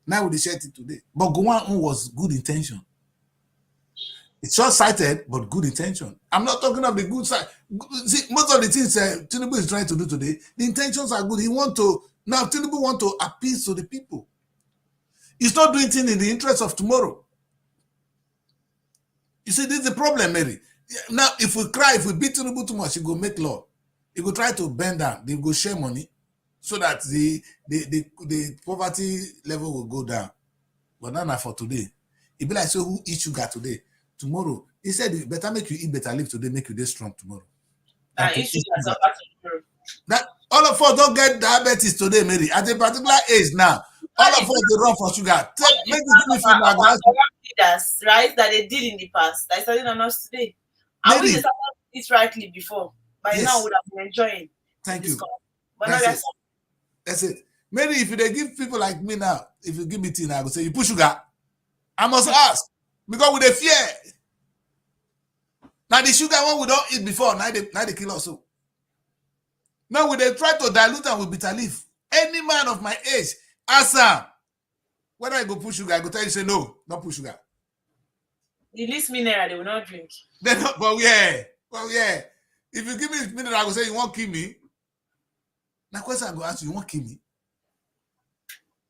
Now we share it today. But go on was good intention. It's short-sighted, but good intention. I'm not talking of the good side. See, most of the things Tinubu is trying to do today, the intentions are good. Now Tinubu want to appeal to the people. He's not doing things in the interest of tomorrow. You see, this is the problem, Mary. Now, if we beat Tinubu too much, he go make law. He go try to bend down. They go share money so that the poverty level will go down. But not for today. It be like, so who eat sugar today? Tomorrow. He said, better make you eat better live today, make you day strong tomorrow. That all of us don't get diabetes today, Mary. At a particular age now, all of us they run for sugar. Make leaders, right? That they did in the past. That is something on us today. I wish they started it rightly before. By now, we would have been enjoying. Thank you. But that's it. Maybe if they give people like me now, if you give me tea now, I go say, you put sugar. I must ask. Because with the fear. Now the sugar one we don't eat before, now they kill us. So. Now they try to dilute them with bitter leaf. Any man of my age, ask them, whether I go put sugar, I go tell you, say no, not put sugar. The least mineral, they will not drink. But yeah. If you give me mineral, I go say, you won't kill me. Now question I go ask you won't kill me?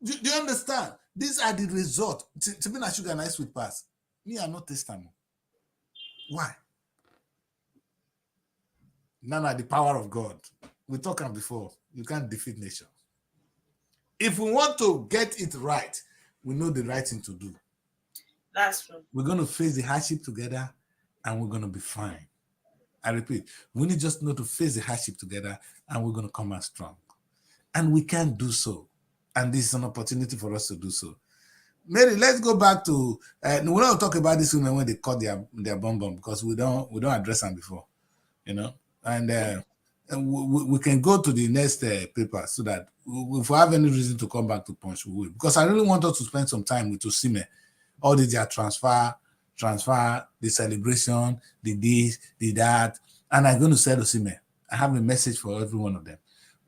Do you understand? These are the results. To be a sugar and ice sweet pass. Me, I'm not testing. Why? Now the power of God. We talked about before. You can't defeat nature. If we want to get it right, we know the right thing to do. That's true. We're going to face the hardship together and we're going to be fine. I repeat, we need just know to face the hardship together and we're going to come out strong. And we can do so. And this is an opportunity for us to do so. Mary, let's go back to, we don't talk about this women when they cut their bum because we don't address them before, and we can go to the next paper so that if we have any reason to come back to Punch, we will. Because I really want us to spend some time with Osime. All the their transfer, the celebration, the this, the that. And I'm going to say Osime, I have a message for every one of them.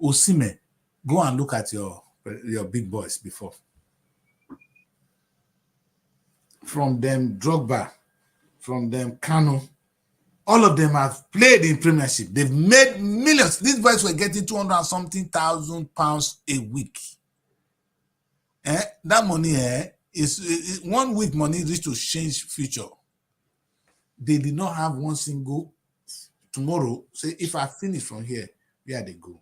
Osime, go and look at your big boys before. From them Drogba, from them Kano, all of them have played in Premiership. They've made millions. These boys were getting 200-something thousand pounds a week. That money is 1 week money reach to change future. They did not have one single tomorrow. Say, if I finish from here, where they go?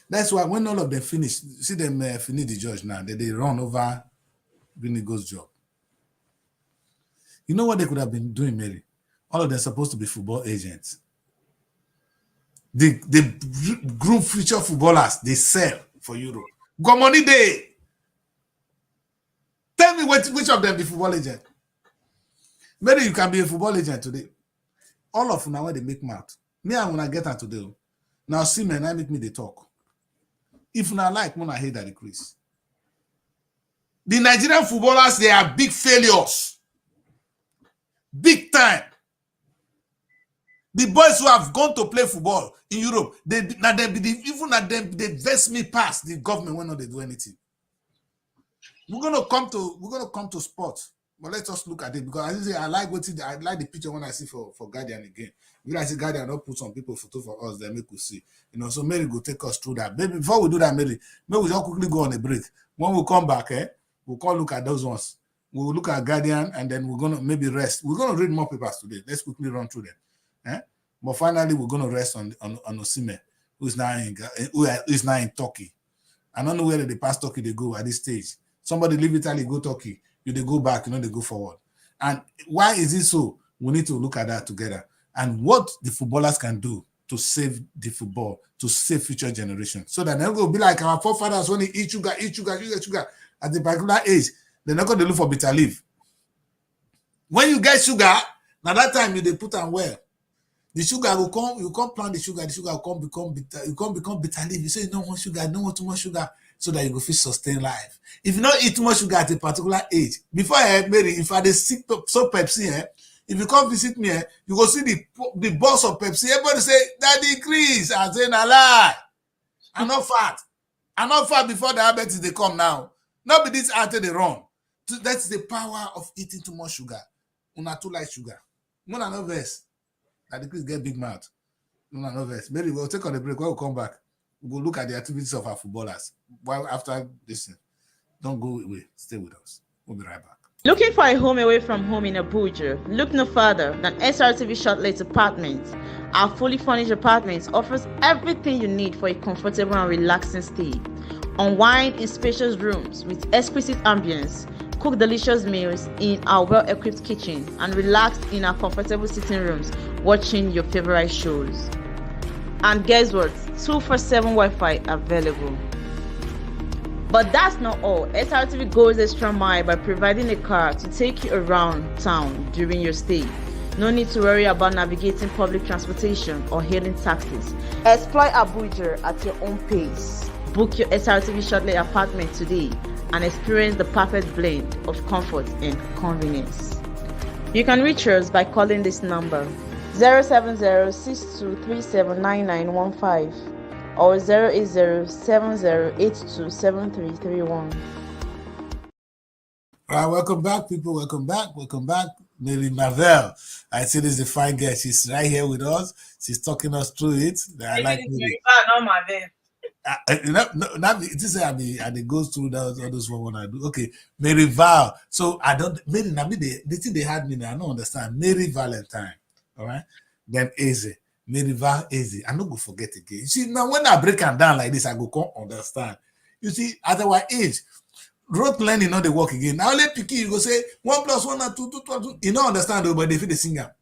That's why when all of them finish, see them finish the judge now, they run over Binigo's job. You know what they could have been doing, Mary? All of them supposed to be football agents. They groom future footballers, they sell for Europe. Got money day. Tell me which of them be football agent. Maybe you can be a football agent today. all of now when they make mouth. Me and when I get out today, now see men, I make me they talk. If not like when I hate that decrease. The Nigerian footballers, they are big failures. Big time. The boys who have gone to play football in Europe, they vex me past the government when not they do anything. We're gonna come to sports, but let's just look at it because as I say, I like the picture when I see for Guardian again. If I see Guardian, don't put some people photo for us, then make us see. So Mary go take us through that. Maybe before we do that, Mary, maybe we just quickly go on a break. When we come back, we'll come look at those ones. We'll look at Guardian and then we're gonna maybe rest. We're gonna read more papers today. Let's quickly run through them. But finally, we're gonna rest on Osimhen, who is now in Turkey. I don't know where the past Turkey they go at this stage. Somebody leave Italy, go Turkey. They go back, they go forward. And why is it so? We need to look at that together. And what the footballers can do to save the football, to save future generations. So that they're not going to be like our forefathers when they eat sugar. At the particular age, they're not going to look for bitter leaf. When you get sugar, now that time they put on well. The sugar will come, you can't plant the sugar will come become bitter, you can't become bitter leaf. You say you don't want sugar, don't want too much sugar, so that you go feel sustain life. If you don't eat too much sugar at a particular age, before Mary, if I sick so Pepsi, if you come visit me, you go see the boss of Pepsi. Everybody say that decrease. I say na lie. I'm not fat. I'm not fat before diabetes they come now. Not be this after they run. That's the power of eating too much sugar. Una too like sugar. Una no verse. That decrease get big mouth. Una no verse. Maybe we'll take on a break. When we come back, we'll look at the activities of our footballers. While after this, don't go away. Stay with us. We'll be right back. Looking for a home away from home in Abuja? Look no further than Srtv Shortlet Apartments. Our fully furnished apartments offers everything you need for a comfortable and relaxing stay. Unwind in spacious rooms with exquisite ambience. Cook delicious meals in our well-equipped kitchen and relax in our comfortable sitting rooms watching your favorite shows. And guess what? 247 Wi-Fi available. But that's not all. Srtv goes extra mile by providing a car to take you around town during your stay. No need to worry about navigating public transportation or hailing taxis. Explore Abuja at your own pace. Book your Srtv Shortlet apartment today and experience the perfect blend of comfort and convenience. You can reach us by calling this number 070-6237-9915 or 080-7082-7331. All right, welcome back, people. Welcome back. Mary Marvel. I see this is a fine girl. She's right here with us. She's talking us through it. I like Mary. Not Marvel. This I go through all those one I do. Okay, Mary Val. So I don't Mary. The thing they had me, I don't understand. Mary Valentine. All right. Then Eze. Mary Val Eze. I'm not gonna forget again. You see, now when I break them down like this, I go can't understand. You see, at our age, rote learning not they work again. Now let picky you go say 1 + 1 and 2 + 2. You don't understand though, but they feel the singer.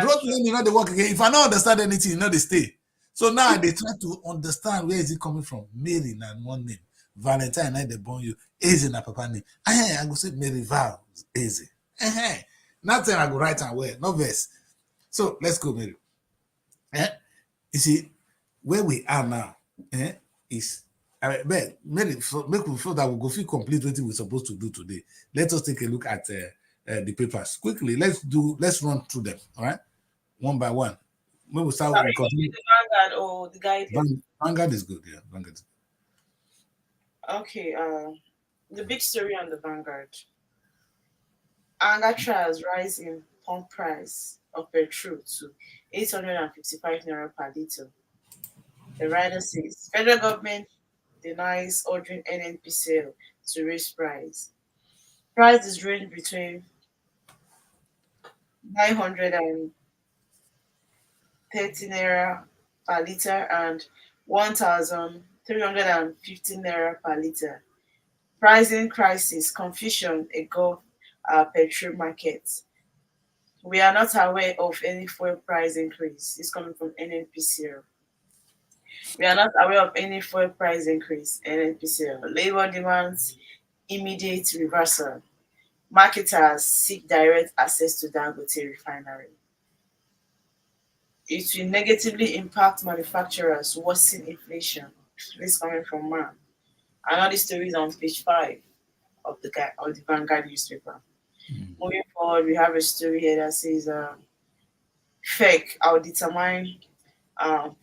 Rote learning not they work again. If I don't understand anything, you know they stay. So now they try to understand where is it coming from. Mary and one name. Valentine, they born you. Eze na papa name. I go say Mary Val Eze. Nothing I go write and wear. No verse. So let's go, Mary. You see, where we are now is Mary, make we feel that we go feel complete what we're supposed to do today. Let us take a look at the papers. Quickly, let's run through them, all right? One by one. When we start with the Vanguard or the Guardian. Vanguard is good, yeah. Vanguard. Okay, the big story on the Vanguard. Anger trials rising pump price of petrol to 855 naira per litre. The writer says federal government denies ordering NNPCL to raise price. Prices range between 930 naira per litre and 1,350 naira per litre. Pricing crisis, confusion engulf our petrol market. We are not aware of any fuel price increase. It's coming from NNPCL. We are not aware of any fuel price increase, NNPCL. Labor demands immediate reversal. Marketers seek direct access to Dangote refinery. It will negatively impact manufacturers, worsen inflation. This is coming from Man. And all these stories on page 5 of the Vanguard newspaper. Moving forward, we have a story here that says, "Fake, I'll determine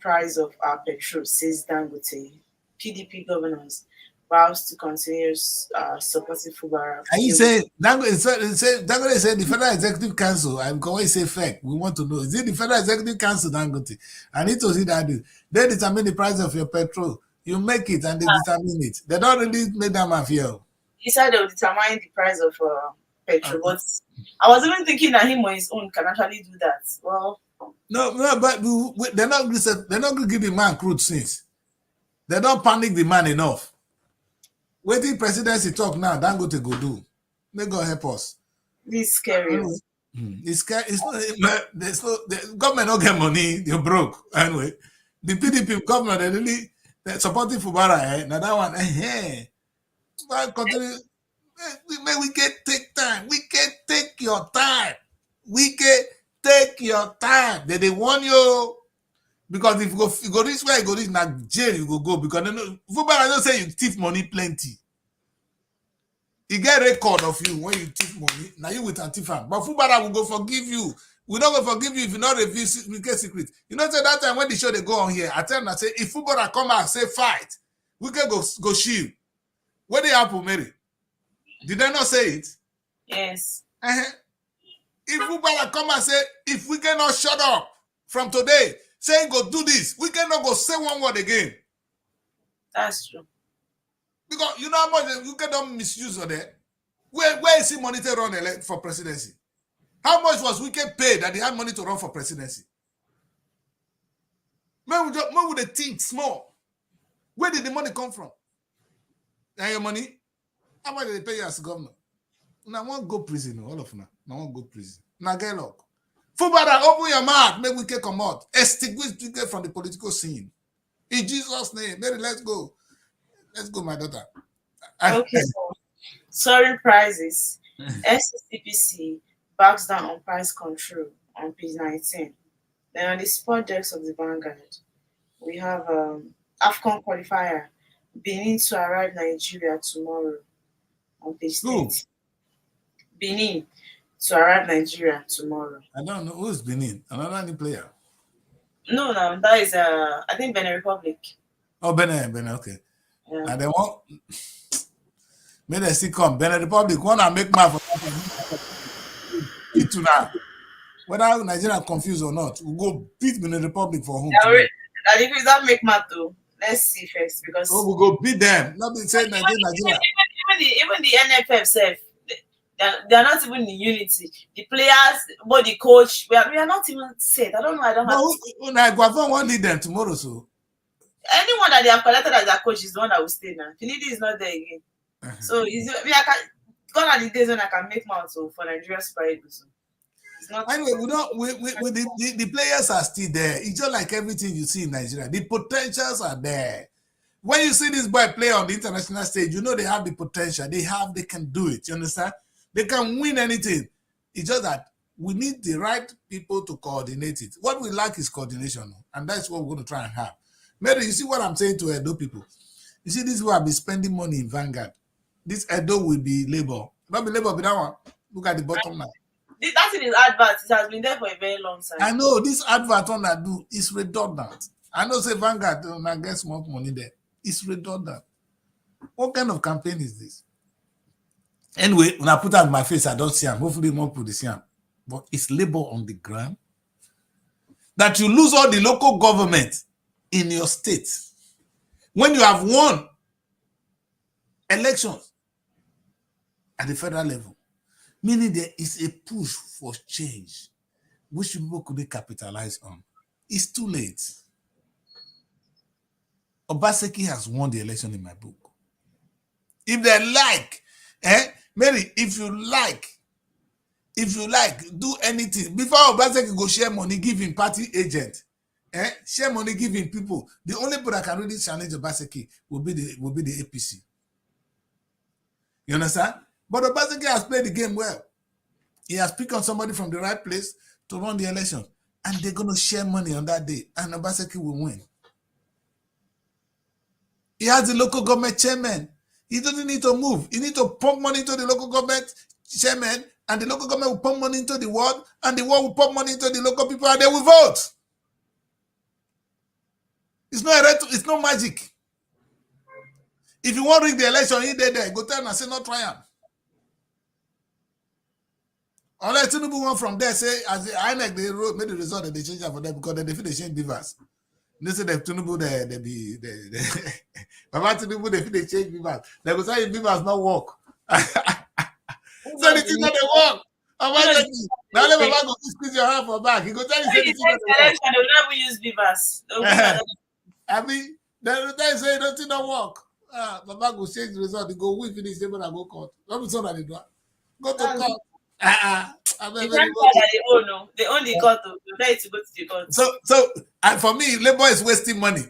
price of our petrol," says Dangote. PDP governors vows to continue supporting Fubara. And you say Dangote said the Federal Executive Council, I'm going to say fake. We want to know, is it the Federal Executive Council, Dangote? I need to see that they determine the price of your petrol. You make it and they determine it. They don't really make that mafia. He said they will determine the price of petrol, but I was even thinking that him on his own can actually do that. Well, no, but they're not going to give the man crude since. They don't panic the man enough. Waiting presidency talk now, Dangote go do. May God help us. This is scary. It's scary. It's not. The government don't get money. You're broke anyway. The PDP government they're supporting Fubara. Now that one. Continue. We can take time. We can take your time. We can take your time. They warn you. Because if you go this way, you go this now jail, you go because they know Fubara don't say you thief money plenty. He get record of you when you thief money. Now you with Antifa. But Fubara will go forgive you. We're not gonna forgive you if you not reveal secret. You know, say that time when the show they go on here, I tell them I say if Fubara come out say fight, we can go shield. What did happen, Mary? Did they not say it? Yes. If Fubara come and say if we cannot shut up from today, saying go do this, we cannot go say one word again. That's true. Because you know how much you can misuse of that. Where is he money to run for presidency? How much was Wike paid that he had money to run for presidency? When would they think small? Where did the money come from? And your money? How much did they pay you as governor? Now I want go prison, all of now. I want go prison. Now get luck. Fubara, open your mouth, make Wike come out. Extinguish Wike from the political scene. In Jesus' name, Mary, let's go. Let's go, my daughter. Okay, so soaring prices. SCPC backs down on price control on page 19. Then on the sport decks of the Vanguard, we have AFCON qualifier Benin to arrive Nigeria tomorrow on page 30. Benin to arrive Nigeria tomorrow. I don't know who's Benin. Another new player. No, that is I think Benin Republic. Oh, Benin, okay. Yeah. And they want may they still come. Benin Republic want to make math for it to now. Whether Nigeria confused or not, we'll go beat Benin Republic for home. And if that make math though, let's see first because we'll go beat them. Not be saying Nigeria. Even the NFF self, they are not even in unity. The players, but the coach, we are not even set. I don't know. I don't have. Guavon won't need them tomorrow, so. Anyone that they have collected as their coach is the one that will stay now. Finidi is not there again. So gone are the days when I can make mouth for Nigeria Super Eagles. Anyway, the players are still there. It's just like everything you see in Nigeria. The potentials are there. When you see this boy play on the international stage, you know they have the potential. They can do it. You understand? They can win anything. It's just that we need the right people to coordinate it. What we lack is coordination, and that's what we're going to try and have. Mary, you see what I'm saying to Edo people? You see, this is why I've been spending money in Vanguard. This Edo will be labor. Not be labor, but that one. Look at the bottom line. That thing is advert. It has been there for a very long time. I know this advert on that do is redundant. I know say Vanguard I get more money there. It's redundant. What kind of campaign is this? Anyway, when I put out my face, I don't see him. Hopefully, more put this here. But it's labor on the ground. That you lose all the local government in your state when you have won elections at the federal level, meaning there is a push for change which people could capitalize on. It's too late. Obaseki has won the election in my book. If they like, Mary, if you like, do anything. Before Obaseki go share money, give him party agent. Share money, giving people. The only people that can really challenge Obaseki will be the APC. You understand? But Obaseki has played the game well. He has picked on somebody from the right place to run the election. and they're going to share money on that day, and Obaseki will win. He has the local government chairman. He doesn't need to move. He needs to pump money into the local government chairman, and the local government will pump money into the ward, and the ward will pump money into the local people, and they will vote. It's not magic. If you want to rig the election, he there. Go tell them and say, not try them. Unless Tinubu went from there, say, as the INEC, they made the result that they changed it for them because they feel they change beavers. They say that Tinubu, Baba Tinubu, they feel they change beavers. They go say beavers not work. So the thing that they work. Now let Baba go squeeze your hand for back. He go tell you, say the thing that they work. They will never use beavers. I mean, they say nothing don't work. Baba go change the result. He go win finish table and go court. Not be so that they do. Go to court. They own the court. They to go to the court. So and for me, Labour is wasting money.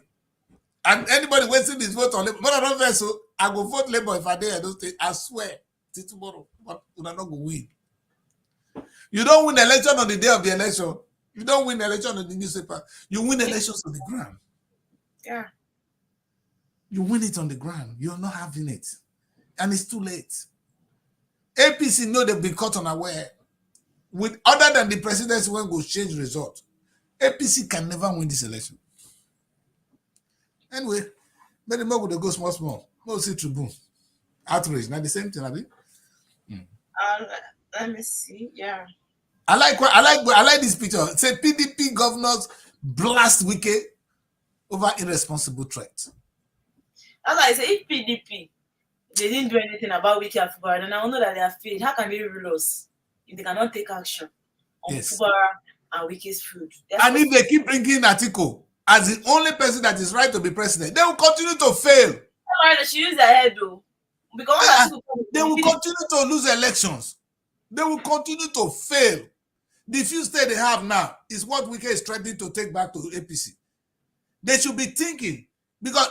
And anybody wasting his vote on Labour, but I don't think so. I go vote Labour if I dare. I swear till tomorrow, but we're not going to win. You don't win election on the day of the election. You don't win election on the newspaper. You win elections on the ground. Yeah. You win it on the ground. You're not having it. And it's too late. APC know they've been caught unaware. With other than the presidency when go change result, APC can never win this election. Anyway, many more will go small. No see Tribune. Outrage. Now the same thing, Abi. Let me see. Yeah. I like this picture. It said PDP governors blast Wike over irresponsible threat. As I say, if PDP they didn't do anything about Wike and Fubara, then I know that they are failed. How can they rule us if they cannot take action on Fubara and Wike's food? And if they keep bringing Atiku as the only person that is right to be president, they will continue to fail. They should use their head though. Because they will continue to lose elections. They will continue to fail. The few states they have now is what Wike is threatening to take back to APC. They should be thinking, because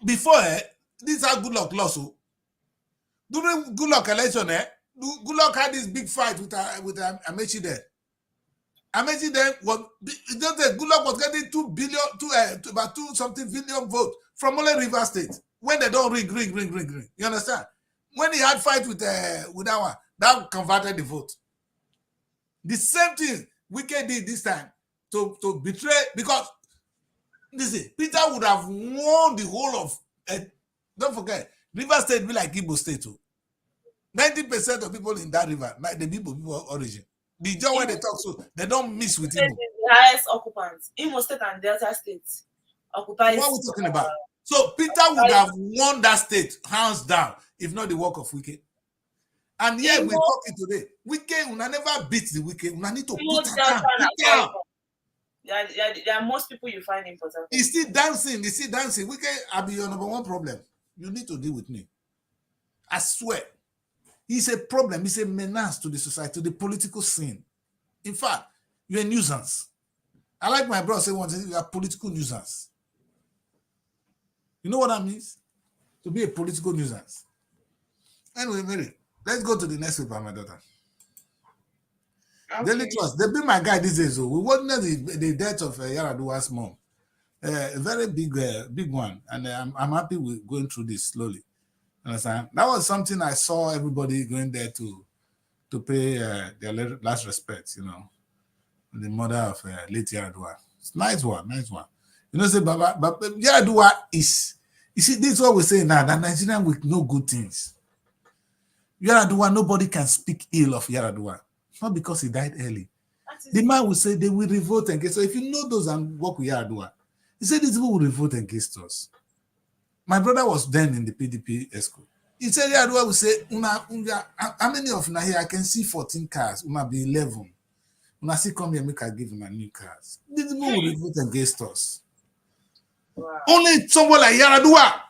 before this is how Goodluck lost. During Goodluck election, Goodluck had this big fight with Amechi there. Amechi then was Goodluck was getting 2 billion, about 2 something billion votes from only River State when they don't ring. You understand? When he had fight with that one, that converted the vote. The same thing Wike did this time to betray, because listen, Peter would have won the whole of. Don't forget, River State be like Igbo State too. 90% of people in that river, like the people origin. The job where they talk, so they don't mix with Igbo. The highest occupants, Imo State and Delta State, occupy. What are we talking about? So Peter would have won that state hands down if not the work of Wike. And yet we're talking today. Wike will never beat the Wike. We need to put her down. There are most people you find important. He's still dancing. Wike, I'll be your number one problem. You need to deal with me. I swear. He's a problem. He's a menace to the society, to the political scene. In fact, you're a nuisance. I like my brother say once, you're a political nuisance. You know what that means? To be a political nuisance. Anyway, Mary, let's go to the next paper, my daughter. Okay. Daily Trust. They've been my guy these days. We witnessed the death of Yaradua's mom. A very big one. And I'm happy with going through this slowly. Understand? That was something I saw everybody going there to pay their last respects, you know. The mother of late Yaradua. It's nice one. You know, say Baba, but Yaradua is, you see, this is what we say now, that Nigerian with no good things. Yaradua, nobody can speak ill of Yaradua. Not because he died early. The man will say they will revolt against. So if you know those and work with Yaradua, he said these people will revolt against us. My brother was then in the PDP ESCO. He said Yaradua will say, how many of now here? I can see 14 cars. Una be 11. When I see come here, make I give him a new cars. These people will revolt against us. Wow. Only someone like Yaradua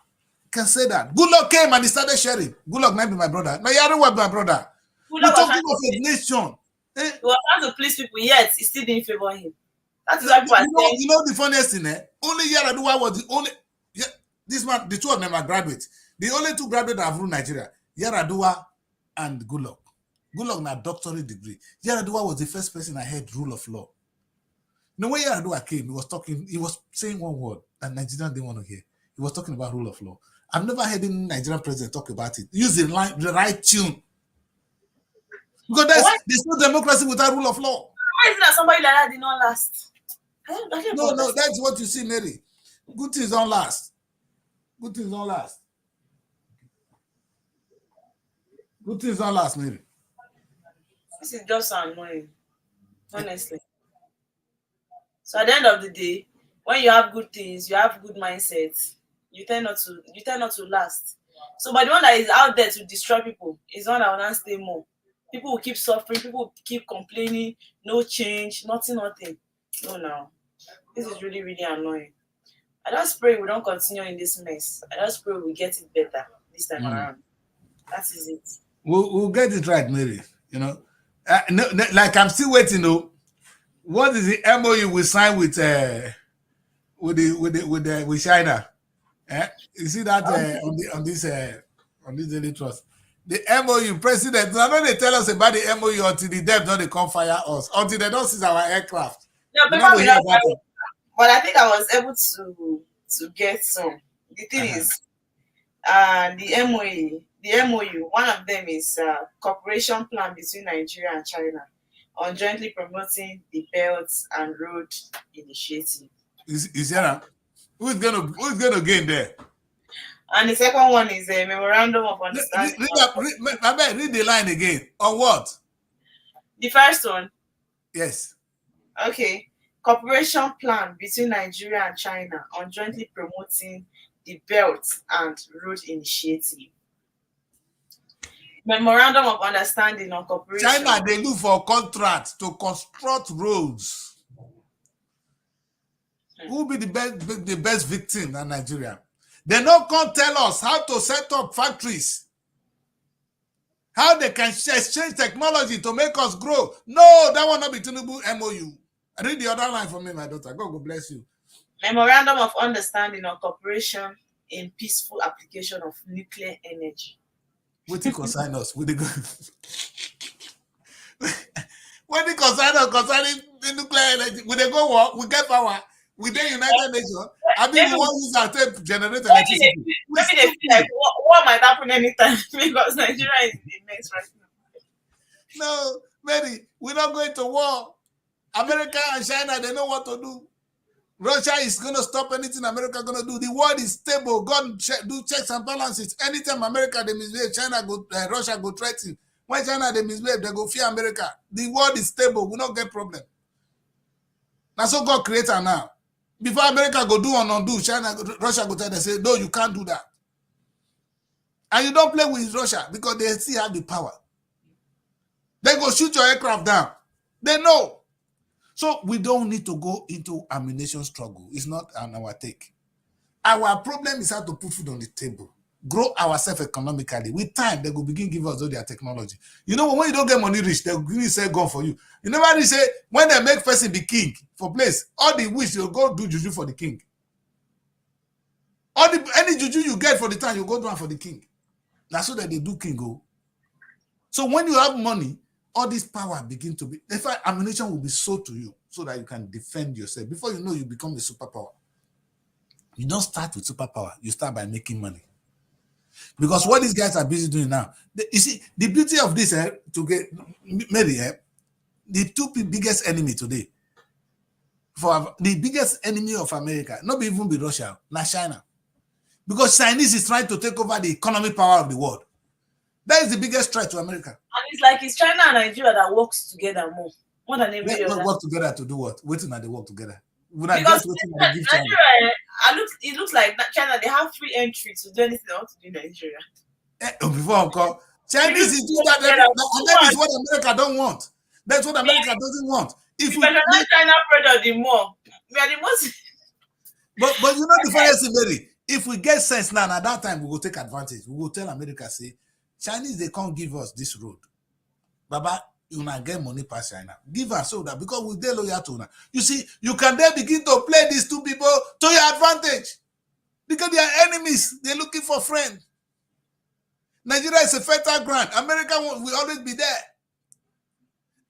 can say that. Goodluck came and he started sharing. Goodluck might be my brother. Now Yaradua be my brother. We're talking of a nation. He was trying to please people, yet he still didn't favor him. That's what people are saying. You know the funniest thing, only Yaradua was the only. This man, the two of them are graduates. The only two graduates that have ruled Nigeria, Yaradua and Goodluck. Goodluck had a doctorate degree. Yaradua was the first person I heard rule of law. No way Yar'Adua came, he was saying one word that Nigerians didn't want to hear. He was talking about rule of law. I've never heard any Nigerian president talk about it. Use the right tune. Because there's no democracy without rule of law. Why is it that somebody like that did not last? No, that's what you see, Mary. Good things don't last. Good things don't last. Good things don't last, Mary. This is just so annoying, honestly. So at the end of the day, when you have good things, you have good mindsets, you tend not to last. So but the one that is out there to destroy people is one that will not stay more. People will keep suffering, people will keep complaining, no change, nothing. No. This is really, really annoying. I just pray we don't continue in this mess. I just pray we get it better this time around. That is it. We'll get it right, Mary. You know, like I'm still waiting. Though, what is the MOU we signed with China? You see that on this daily trust, the MOU president. Now when they tell us about the MOU until the dev don't they come fire us until they don't seize our aircraft. No, but I think I was able to get some. The thing is, the MOU, one of them is cooperation plan between Nigeria and China on jointly promoting the Belt and Road Initiative. Is that who's gonna gain there? And the second one is a memorandum of understanding. Read the line again. On what? The first one. Yes. Okay. Cooperation plan between Nigeria and China on jointly promoting the Belt and Road Initiative. Memorandum of understanding on cooperation. China, they look for contracts to construct roads. Who will be the best victim in Nigeria? They not come tell us how to set up factories, how they can exchange technology to make us grow. No, that will not be Tinubu MOU. Read the other line for me, my daughter. God bless you. Memorandum of understanding on cooperation in peaceful application of nuclear energy. What you consign us? When they consign us concerning the nuclear energy, when they go war, we get power. We the United Nations. I mean, we want use our tape generate electricity. Maybe they feel like what might happen anytime because Nigeria is in the mess right now. No, Mary, we're not going to war. America and China, they know what to do. Russia is going to stop anything America going to do. The world is stable. God do checks and balances. Anytime America they misbehave, Russia go threaten. When China they misbehave, they go fear America. The world is stable. We not get problem. That's what God created now. Before America go do or not do, Russia go tell them say, no, you can't do that. And you don't play with Russia because they still have the power. They go shoot your aircraft down. They know. So we don't need to go into ammunition struggle. It's not on our take. Our problem is how to put food on the table, grow ourselves economically. With time, they will begin give us all their technology. You know, when you don't get money rich, they'll really say gun for you. You never really say, when they make person be king for place, all the wish you'll go do juju for the king. Any juju you get for the time, you go do one for the king. That's so that they do king go. So when you have money, all this power begin to be, in fact, ammunition will be sold to you so that you can defend yourself. Before you know, you become a superpower. You don't start with superpower. You start by making money. Because what these guys are busy doing now, you see, the beauty of this, to get Mary, the two biggest enemy today, for the biggest enemy of America, not even be Russia, not China. Because Chinese is trying to take over the economic power of the world. That is the biggest threat to America. And it's like it's China and Nigeria that works together more than every other. Work together to do what? Waiting that they work together. Because Nigeria, it looks like China, they have free entry to do anything they want to do in Nigeria. Before Uncle, Chinese is doing that, and that is what America don't want. That's what America doesn't want. If we China product, the more we are the most. But you know the funniest thing, Mary. If we get sense now, at that time we will take advantage. We will tell America, say, Chinese, they can't give us this road. Baba, you not get money past China. Give us so that because we are loyal to them. You see, you can then begin to play these two people to your advantage. Because they are enemies. They're looking for friends. Nigeria is a fertile ground. America will always be there.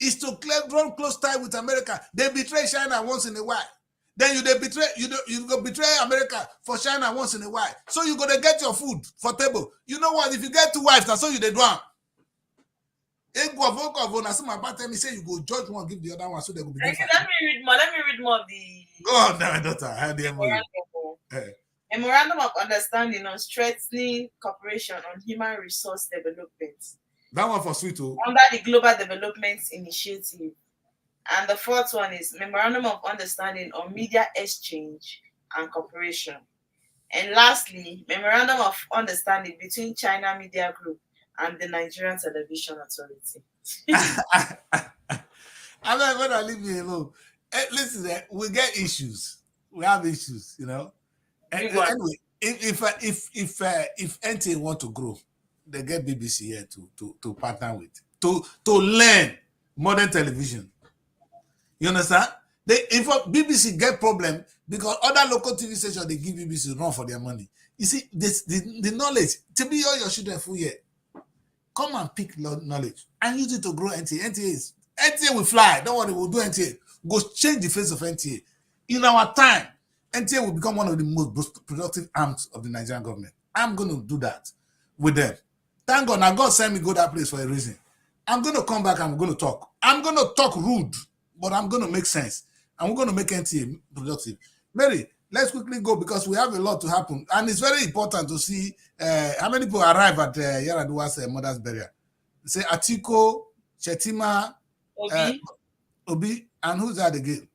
is to draw close tie with America. They betray China once in a while. Then you go betray America for China once in a while. So you gonna get your food for table. You know what? If you get 2 wives, that's all you they do. Me say you go judge one, give the other one, so they will be. Let me read more of the. Go on, now, daughter. I had the Memorandum of Understanding on Strengthening Cooperation on Human Resource Development. That one for sweet. Under the Global Development Initiative. And the fourth one is Memorandum of Understanding on Media Exchange and Cooperation. And lastly, Memorandum of Understanding between China Media Group and the Nigerian Television Authority. I'm not going to leave me alone. Listen, we get issues. We have issues, you know. Anyway, if NTA want to grow, they get BBC here to partner with, to learn modern television. You understand? In fact, BBC get problem because other local TV stations, they give BBC run for their money. You see, the knowledge, to be all your children full year, come and pick knowledge and use it to grow NTA. NTA will fly. Don't worry, we'll do NTA. Go change the face of NTA. In our time, NTA will become one of the most productive arms of the Nigerian government. I'm going to do that with them. Thank God. Now God sent me go that place for a reason. I'm going to come back and I'm going to talk. I'm going to talk rude, but I'm going to make sense. And we're going to make NTA productive. Mary, let's quickly go because we have a lot to happen. And it's very important to see how many people arrive at Yaradua's mother's burial. Say Atiko, Chetima, Obi, and who's that again?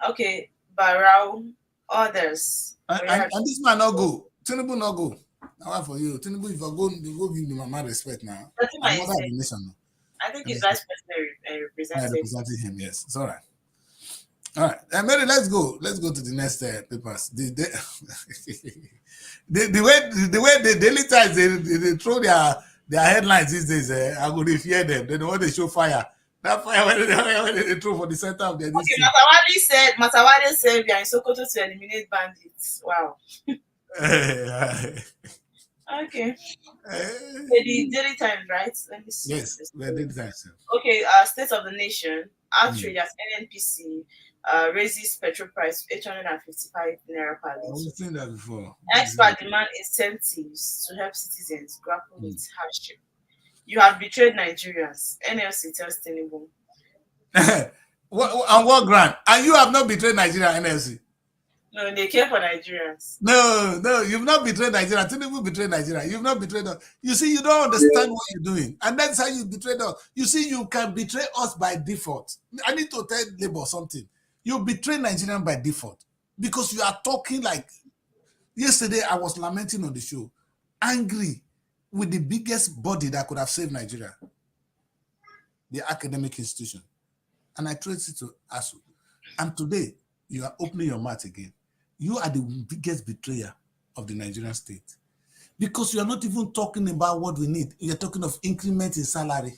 Okay, Barrow, others. And this man not go. Tinubu not go. Now for you. Tinubu, if I go, you go give the mama respect now. I think he's vice president representing him, yes. It's all right. All right, Mary, let's go. Let's go to the next papers. The way the Daily Times they throw their headlines these days, I would fear them. They don't want to show fire. That fire when they throw for the center of their Okay, Matawale said we are in Sokoto to eliminate bandits. Wow. Okay. The Daily Times, right? Let me see. Yes, the Daily Times. Okay, State of the Nation, outrage as NNPC raises petrol price to 855 naira per litre. I've seen that before. Experts demand incentives to help citizens grapple with hardship. You have betrayed Nigerians. NLC tells Tinubu. On what ground? And you have not betrayed Nigeria, NLC? No, they care for Nigerians. No, you've not betrayed Nigeria. Tinubu betrayed Nigeria. You've not betrayed us. You see, you don't understand what you're doing. And that's how you betrayed us. You see, you can betray us by default. I need to tell Labour something. You betray Nigerian by default. Because you are talking like... Yesterday, I was lamenting on the show. Angry with the biggest body that could have saved Nigeria. The academic institution. And I traced it to ASU. And today, you are opening your mouth again. You are the biggest betrayer of the Nigerian state. Because you are not even talking about what we need. You're talking of increment in salary.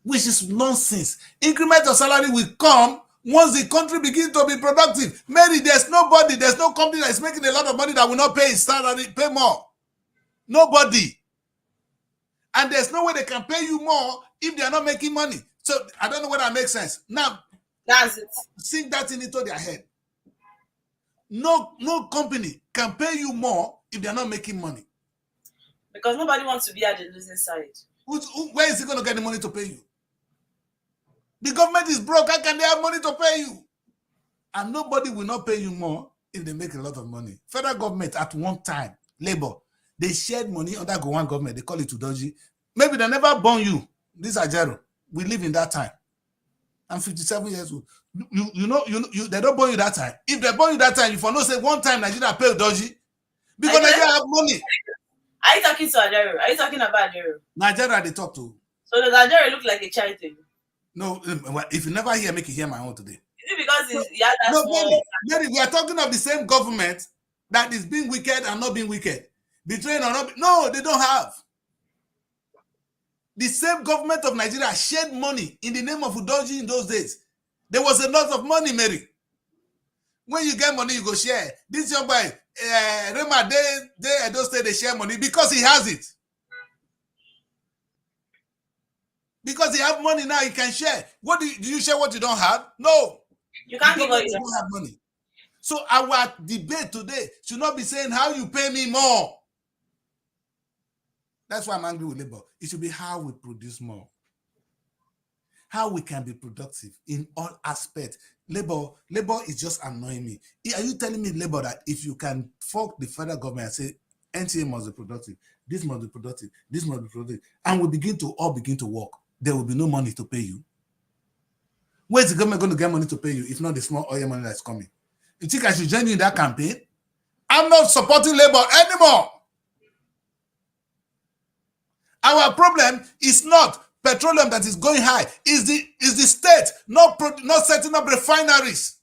Which is nonsense. Increment of salary will come once the country begins to be productive. Mary, there's no company that is making a lot of money that will not pay its salary, pay more. Nobody. And there's no way they can pay you more if they are not making money. So I don't know whether that makes sense. Now, that's it. Sink that into their head. No company can pay you more if they're not making money. Because nobody wants to be at the losing side. Where is he going to get the money to pay you? The government is broke. How can they have money to pay you? And nobody will not pay you more if they make a lot of money. Federal government at one time, Labour, they shared money under one government. They call it Udoji. Maybe they never born you. These are Jero. We live in that time. I'm 57 years old. They don't born you that time. If they born you that time, you for no say one time Nigeria pay Udoji. Because Nigeria have money. Are you talking to Ajero? Are you talking about Ajero? Nigeria they talk to. So does Ajero look like a child to you? No, if you never hear, make you hear my own today. Is it because he has that small... Mary, we are talking of the same government that is being wicked and not being wicked. Betraying or not. No, they don't have. The same government of Nigeria shared money in the name of Udoji in those days. There was a lot of money, Mary. When you get money, you go share. This young boy, Rema, they share money because he has it. Because they have money now, you can share. What do you share what you don't have? No. You can't give us. You don't have money. So our debate today should not be saying how you pay me more. That's why I'm angry with labor. It should be how we produce more. How we can be productive in all aspects. Labor is just annoying me. Are you telling me, labor, that if you can fork the federal government and say NTA must be productive, this must be productive, this must be productive, and we all begin to work, there will be no money to pay you? Where's the government going to get money to pay you if not the small oil money that's coming? You think I should join you in that campaign? I'm not supporting labor anymore. Our problem is not petroleum that is going high. Is the state not setting up refineries?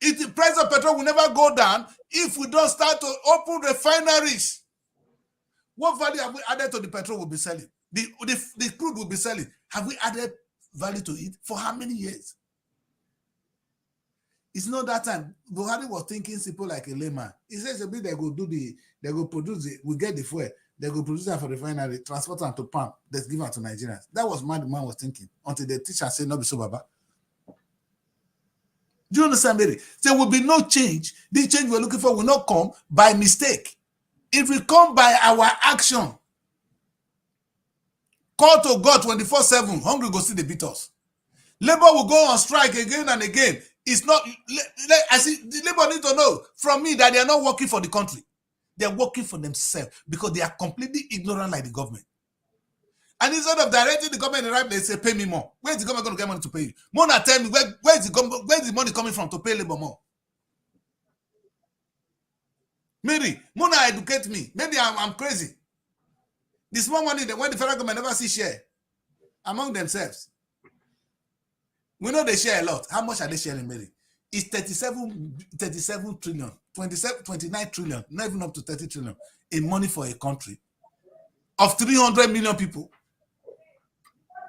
If the price of petrol will never go down if we don't start to open refineries. What value have we added to the petrol we'll be selling? The crude will be selling. Have we added value to it? For how many years? It's not that time. Buhari was thinking simple like a layman. He says a bit they go produce it, we get the fuel, they go produce it for refinery, transport them to pump, let's give it to Nigerians. That was what the man was thinking until the teacher said, no, be so, Baba. Do you understand, Mary? There will be no change. The change we're looking for will not come by mistake. It will come by our action. Call to God 24/7. Hungry go see the beat us. Labor will go on strike again and again. It's not. I see. The labor need to know from me that they are not working for the country. They are working for themselves because they are completely ignorant like the government. And instead of directing the government in the right place, they say, pay me more. Where is the government going to get money to pay you? Mona, tell me, where is the money coming from to pay labor more? Mary, Mona, educate me. Maybe I'm crazy. The small money, when the federal government never see share among themselves. We know they share a lot. How much are they sharing, Mary? It's 37 trillion, 29 trillion, not even up to 30 trillion in money for a country of 300 million people.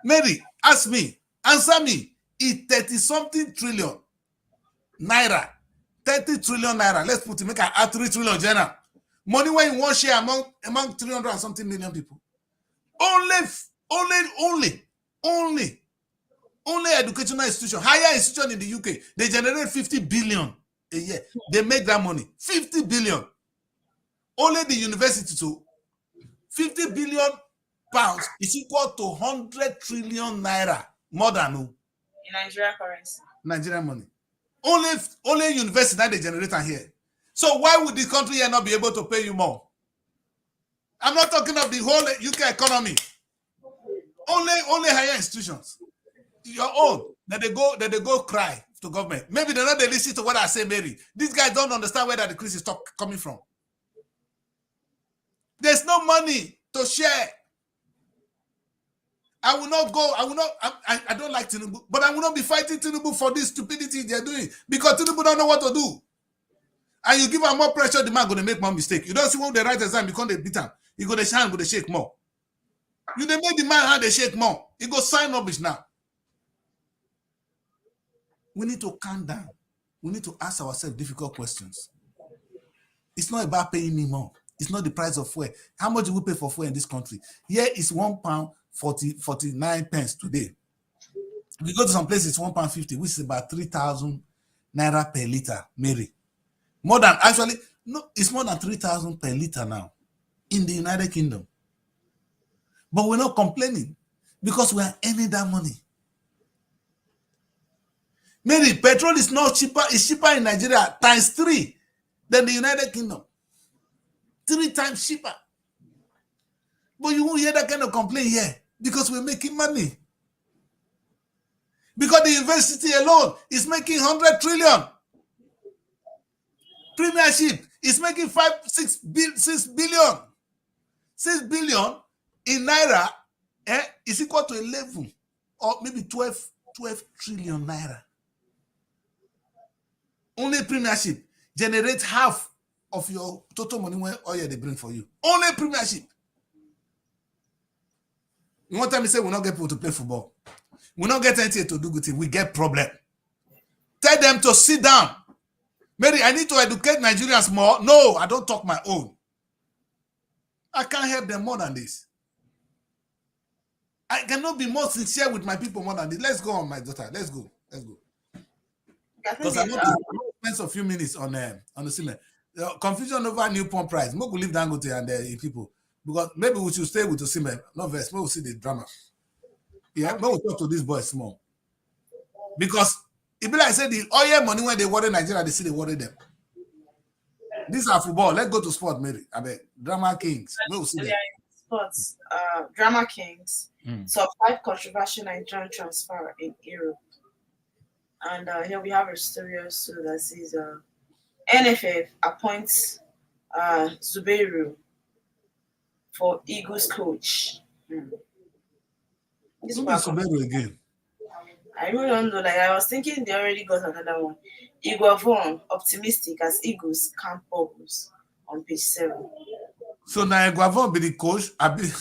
Mary, ask me, answer me. It's 30-something trillion naira. 30 trillion naira. Let's put it, make an 3 trillion general. Money when you want share among 300 and something million people. Only educational institution, higher institution in the UK, they generate 50 billion a year. They make that money. 50 billion. Only the university too. 50 billion pounds is equal to 100 trillion naira. More than in Nigerian currency. Nigerian money. Only university that they generate here. So why would this country here not be able to pay you more? I'm not talking of the whole UK economy. Only higher institutions. Your own. That they go cry to government. Maybe they're not listen to what I say, Mary. These guys don't understand where the crisis is coming from. There's no money to share. I will not go. I don't like Tinubu, but I will not be fighting Tinubu for this stupidity they're doing because Tinubu don't know what to do. And you give him more pressure, the man going to make more mistake. You don't see when they write exam, because they beat him. He go to shine, go to shake more. You they make the man hand they shake more. He go sign rubbish now. We need to calm down. We need to ask ourselves difficult questions. It's not about paying me more. It's not the price of fuel. How much do we pay for fuel in this country? Here is £1.49 today. If you go to some places, it's £1.50, which is about 3,000 naira per liter, Mary. More than, actually, no, it's more than 3,000 per liter now in the United Kingdom. But we're not complaining because we are earning that money. Mary, petrol is not cheaper, it's cheaper in Nigeria ×3 than the United Kingdom. 3 times cheaper. But you won't hear that kind of complaint here because we're making money. Because the university alone is making 100 trillion. Premiership is making 6 billion. 6 billion in naira is equal to 11 or maybe 12 trillion naira. Only premiership generates half of your total money when oil they bring for you. Only premiership. You want to say we not get people to play football? We not get anything to do with it. We get problem. Tell them to sit down. Mary, I need to educate Nigerians more. No, I don't talk my own. I can't help them more than this. I cannot be more sincere with my people more than this. Let's go on, my daughter. Let's go. Because I want to spend a few minutes on the cement. Confusion over new pump price. More could leave Dangote and the people. Because maybe we should stay with the cement. Not verse. Maybe we'll see the drama. Yeah, maybe we'll talk to this boy small. Because it be like I said, the oil money when they worry Nigeria, they see they worry them. These are football. Let's go to sport, Mary. I bet Drama Kings. We'll see them. Sports, Drama Kings. Top 5 controversial Nigerian transfer in Europe. And here we have a story also that says NFF appoints Zubeiru for Eagles coach. This is Zubeiru again. I really don't know. Like I was thinking, they already got another one. Iguavon optimistic as Eagles camp bubbles on page 7. So now Iguavon be the coach. Maybe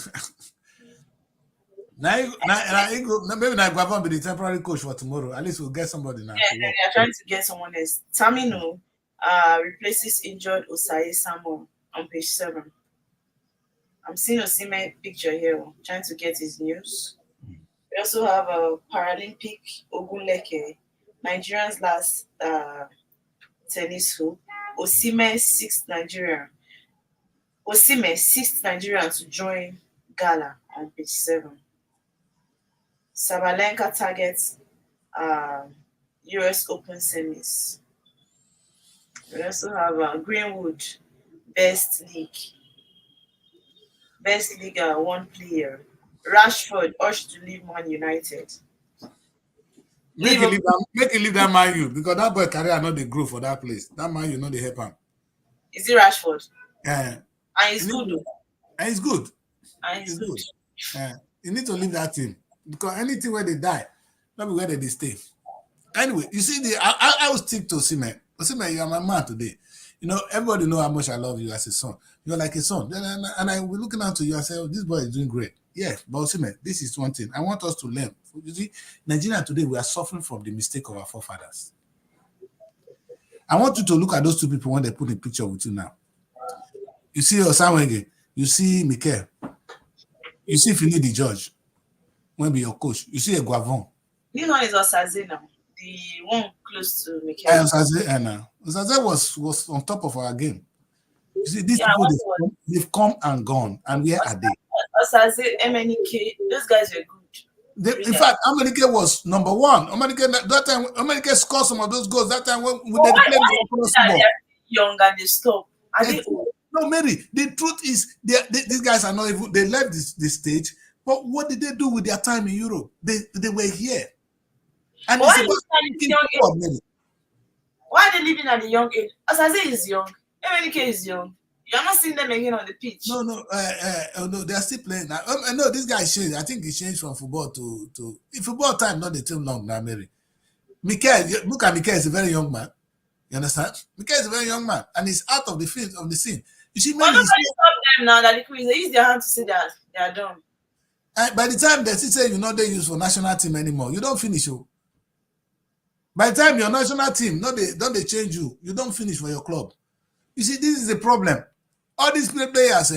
Iguavon be the temporary coach for tomorrow. At least we'll get somebody now. Yeah, they are trying to get someone else. Tamino replaces injured Osayi Samuel on page 7. I'm seeing Osimhen picture here, trying to get his news. We also have a Paralympic Ogunleke, Nigerian's last tennis hoop. Osimhen, sixth Nigerian to join Gala on page 7. Sabalenka targets US Open semis. We also have Greenwood, best league 1 player. Rashford urged to leave Man United. Make him leave that Man U because that boy career not the groove for that place. That Man U not the help him. Is it Rashford? Yeah. And he's good though. And he's good. And he's good. Yeah. You need to leave that team because anything where they die, not be where they stay. Anyway, you see, I will stick to Osimhen. Osimhen, you are my man today. You know, everybody know how much I love you as a son. You're like a son. And I will looking out to you and say, oh, this boy is doing great. Yeah, but Osimhen, this is one thing. I want us to learn. You see, Nigeria today, we are suffering from the mistake of our forefathers. I want you to look at those two people when they put a picture with you now. You see Osamwege, you see Mikel, you see Philly the judge, when be your coach. You see Iguavon. This one is Osaze now, the one close to Mikel. Osaze was on top of our game. You see, these people, they've come and gone, and where are they? Osaze, MNK, those guys were good. In fact, America was number 1. That time, America scored some of those goals. That time when they played football. Young and they stop. Are they old? No, Mary. The truth is, these guys are not even. They left this stage. But what did they do with their time in Europe? They were here. And why are they living at a young age? Osaze is young. MNK is young. You're not seeing them again on the pitch. No, they're still playing. No, this guy changed. I think he changed from football to football time, not the team long now, Mary. Mikel, look at Mikel, is a very young man. You understand? Mikel is a very young man, and he's out of the field, of the scene. You see, Mary. Nobody stop them now that they use their hand to say that they are done. And by the time they say you're not they use for national team anymore, you don't finish. By the time your national team, don't they change you, you don't finish for your club. You see, this is the problem. All these players,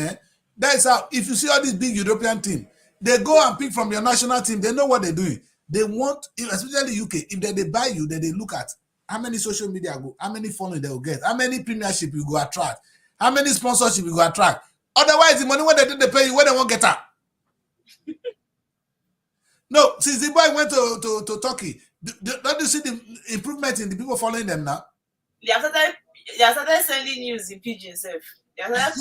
that's how, if you see all these big European teams, they go and pick from your national team, they know what they're doing. They want, especially UK, if they buy you, then they look at how many social media go, how many following they will get, how many premiership you go attract, how many sponsorship you go attract. Otherwise, the money when they pay you, where they won't get up. No, since the boy went to Turkey, don't you see the improvement in the people following them now? They started sending news in pigeon self. Yeah.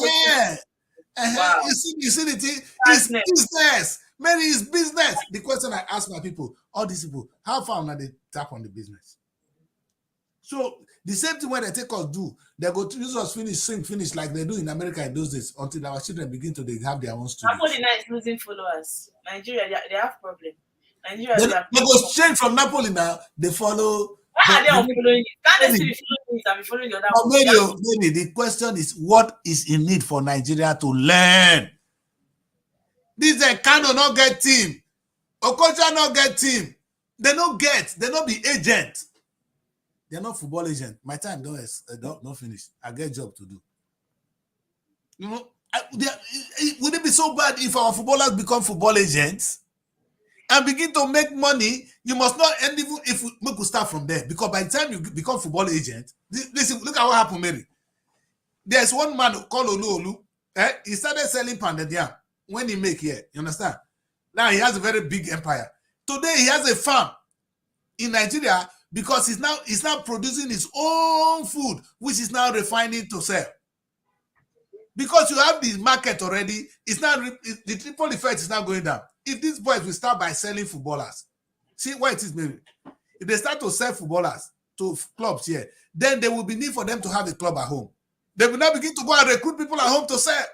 Wow. You see the thing? It's business. Mary, it's business. The question I ask my people, all these people, how far now they tap on the business? So the same thing when they take us do, they go to use us finish like they do in America in those days until our children begin to have their own studios. Napoli now is losing followers. Nigeria, they have problem. Nigeria, they go change from Napoli now. They follow. Why are they following it? Can't they still be following it and be following the other one? Maybe the question is, what is in need for Nigeria to learn? This Kano not get team. Okocha not get team. They don't be agent. They're not football agent. My time don't finish. I get job to do. You know, would it be so bad if our footballers become football agents? and begin to make money, you must not end even if we could start from there. Because by the time you become football agent, listen, look at what happened, Mary. There's one man called Olu. He started selling pounded yam when he make here. You understand? Now he has a very big empire. Today he has a farm in Nigeria because he's now producing his own food, which is now refining to sell. Because you have the market already, it's now the triple effect is now going down. If these boys will start by selling footballers, see why it is, maybe. If they start to sell footballers to clubs here, then there will be need for them to have a club at home. They will now begin to go and recruit people at home to sell.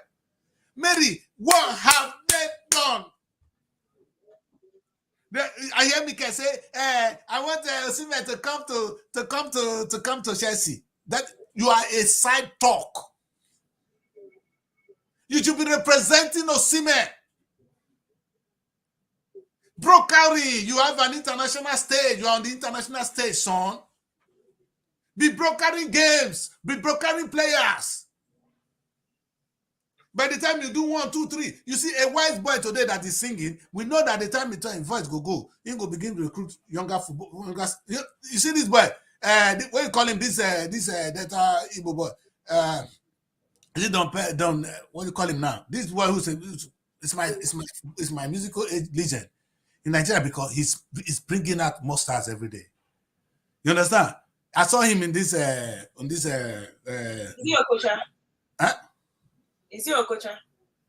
Mary, what have they done? I hear Mika say, I want Osimhen to come to Chelsea. That you are a side talk. You should be representing Osimhen. Brokering, you have an international stage. You are on the international stage, son. Be brokering games. Be brokering players. By the time you do 1, 2, 3, you see a wise boy today that is singing. We know that the time his voice go, he go begin to recruit younger football. You see this boy? What you call him? This Igbo boy. Is it don't what do you call him now? This boy it's my musical age legend in Nigeria because he's bringing out more stars every day. You understand? I saw him in this on this. Is he your coach? Huh? Is he your coach?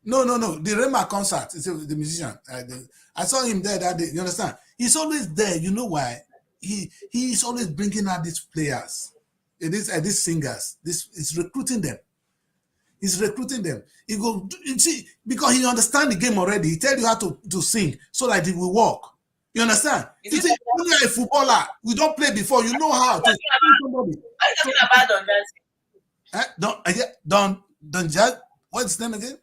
No. The Rema concert. It's the musician. I saw him there that day. You understand? He's always there. You know why? He is always bringing out these players, these singers. He's recruiting them. He's recruiting them. He go see because he understands the game already. He tell you how to sing so that it will work. You understand? You see, when you're a footballer, we don't play before. You know how to somebody. Are you talking about Don Jazzy? What's his name again?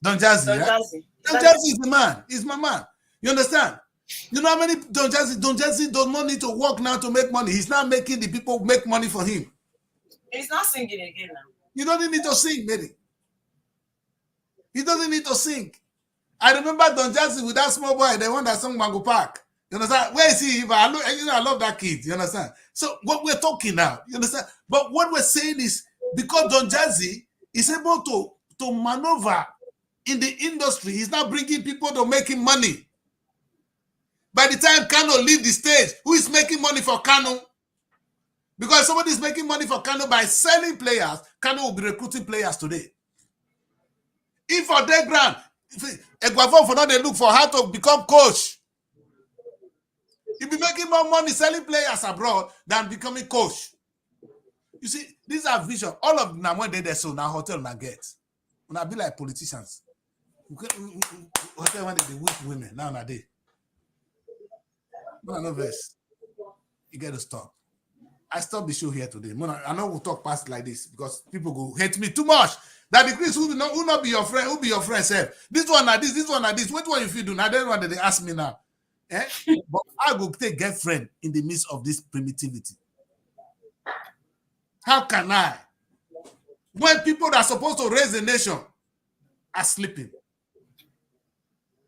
Don Jazzy. Don Jazzy. Jazzy. Don Jazzy is the man. He's my man. You understand? You know how many Don Jazzy does not need to work now to make money. He's now making the people make money for him. He's not singing again now. You don't need to sing, Mary. He doesn't need to sing. I remember Don Jazzy with that small boy, the one that sung Mango Park. You understand? Where is he? I love that kid. You understand? So what we're talking now, you understand? But what we're saying is because Don Jazzy is able to maneuver in the industry, he's now bringing people to making money. By the time Kano leave the stage, who is making money for Kano? Because somebody is making money for Kano by selling players, Kano will be recruiting players today. If for their ground, Eguavon for now they look for how to become coach. You'll be making more money selling players abroad than becoming coach. You see, these are vision. All of them when they so now hotel na get. When I be like politicians. Hotel when they with women now they. No verse. You get to stop. I stop the show here today. I know we'll talk past like this because people go hate me too much. That the Chris who not be your friend, who be your friend self. This one are this one are this. What one if you do? Now that's what they ask me now. But I go take girlfriend in the midst of this primitivity. How can I? When people that are supposed to raise the nation are sleeping.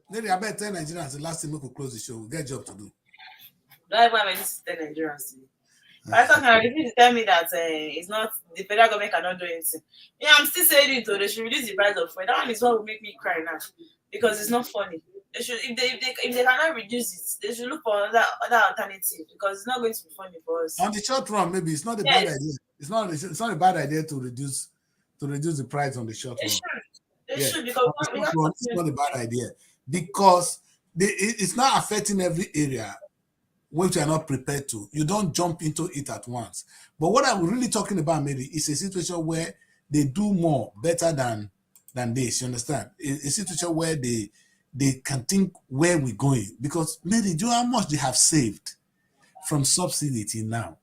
Maybe I better tell Nigerians the last thing we could close the show. We get a job to do. Do I have any Nigerians? I thought I refuse to tell me that it's not the federal government cannot do anything. Yeah, I'm still saying it. They should reduce the price of fuel. That one is what will make me cry now because it's not funny. They should, if they cannot reduce it, they should look for other alternative because it's not going to be funny for us. On the short run, maybe it's not a bad idea. It's not a bad idea to reduce the price on the short run. They should because it's not a bad idea because it's not affecting every area which you are not prepared to. You don't jump into it at once. But what I'm really talking about maybe is a situation where they do more better than this. You understand? A situation where they can think where we're going. Because maybe do you know how much they have saved from subsidy till now?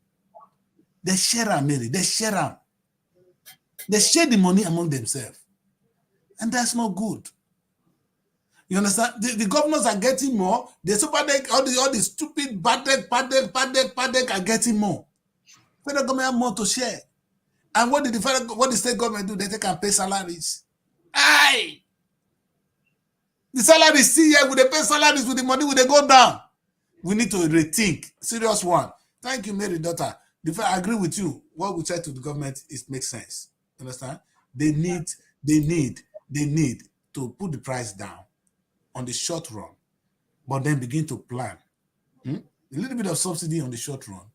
They share them, Mary. They share them. They share the money among themselves. And that's not good. You understand? The governors are getting more. The super all the stupid padec are getting more. Federal government have more to share. And what did the state government do? They take and pay salaries. Aye. The salary is still here. Will they pay salaries with the money? Will they go down? We need to rethink. Serious one. Thank you, Mary, daughter. I agree with you. What we said to the government makes sense. Understand? They need to put the price down on the short run, but then begin to plan. A little bit of subsidy on the short run.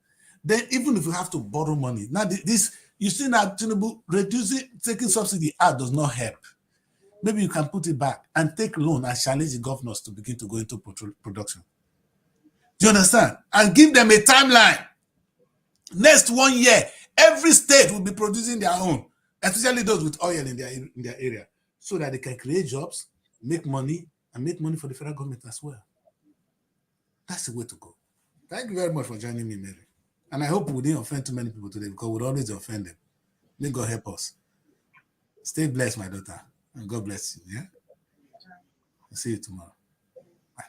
Then even if you have to borrow money, now this you see now Tinubu taking subsidy out does not help. Maybe you can put it back and take loan and challenge the governors to begin to go into production. Do you understand? And give them a timeline. Next 1 year, every state will be producing their own, especially those with oil in their area, so that they can create jobs, make money, and make money for the federal government as well. That's the way to go. Thank you very much for joining me, Mary. And I hope we didn't offend too many people today, because we'd always offend them. May God help us. Stay blessed, my daughter. And God bless you. Yeah? I'll see you tomorrow. Bye.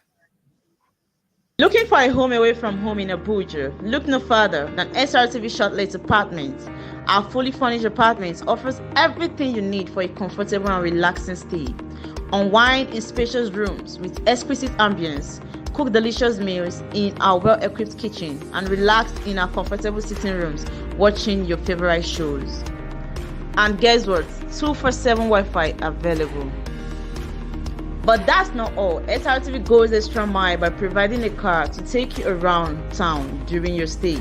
Looking for a home away from home in Abuja? Look no further than Srtv Shortlet Apartments. Our fully furnished apartments offers everything you need for a comfortable and relaxing stay. Unwind in spacious rooms with exquisite ambience. Cook delicious meals in our well-equipped kitchen and relax in our comfortable sitting rooms watching your favorite shows. And guess what? 247 Wi-Fi available. But that's not all. Srtv goes extra mile by providing a car to take you around town during your stay.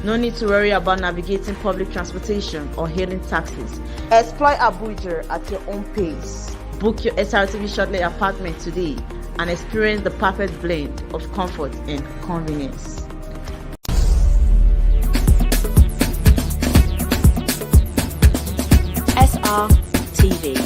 No need to worry about navigating public transportation or hailing taxis. Explore Abuja at your own pace. Book your Srtv Shortlet apartment today and experience the perfect blend of comfort and convenience. Srtv.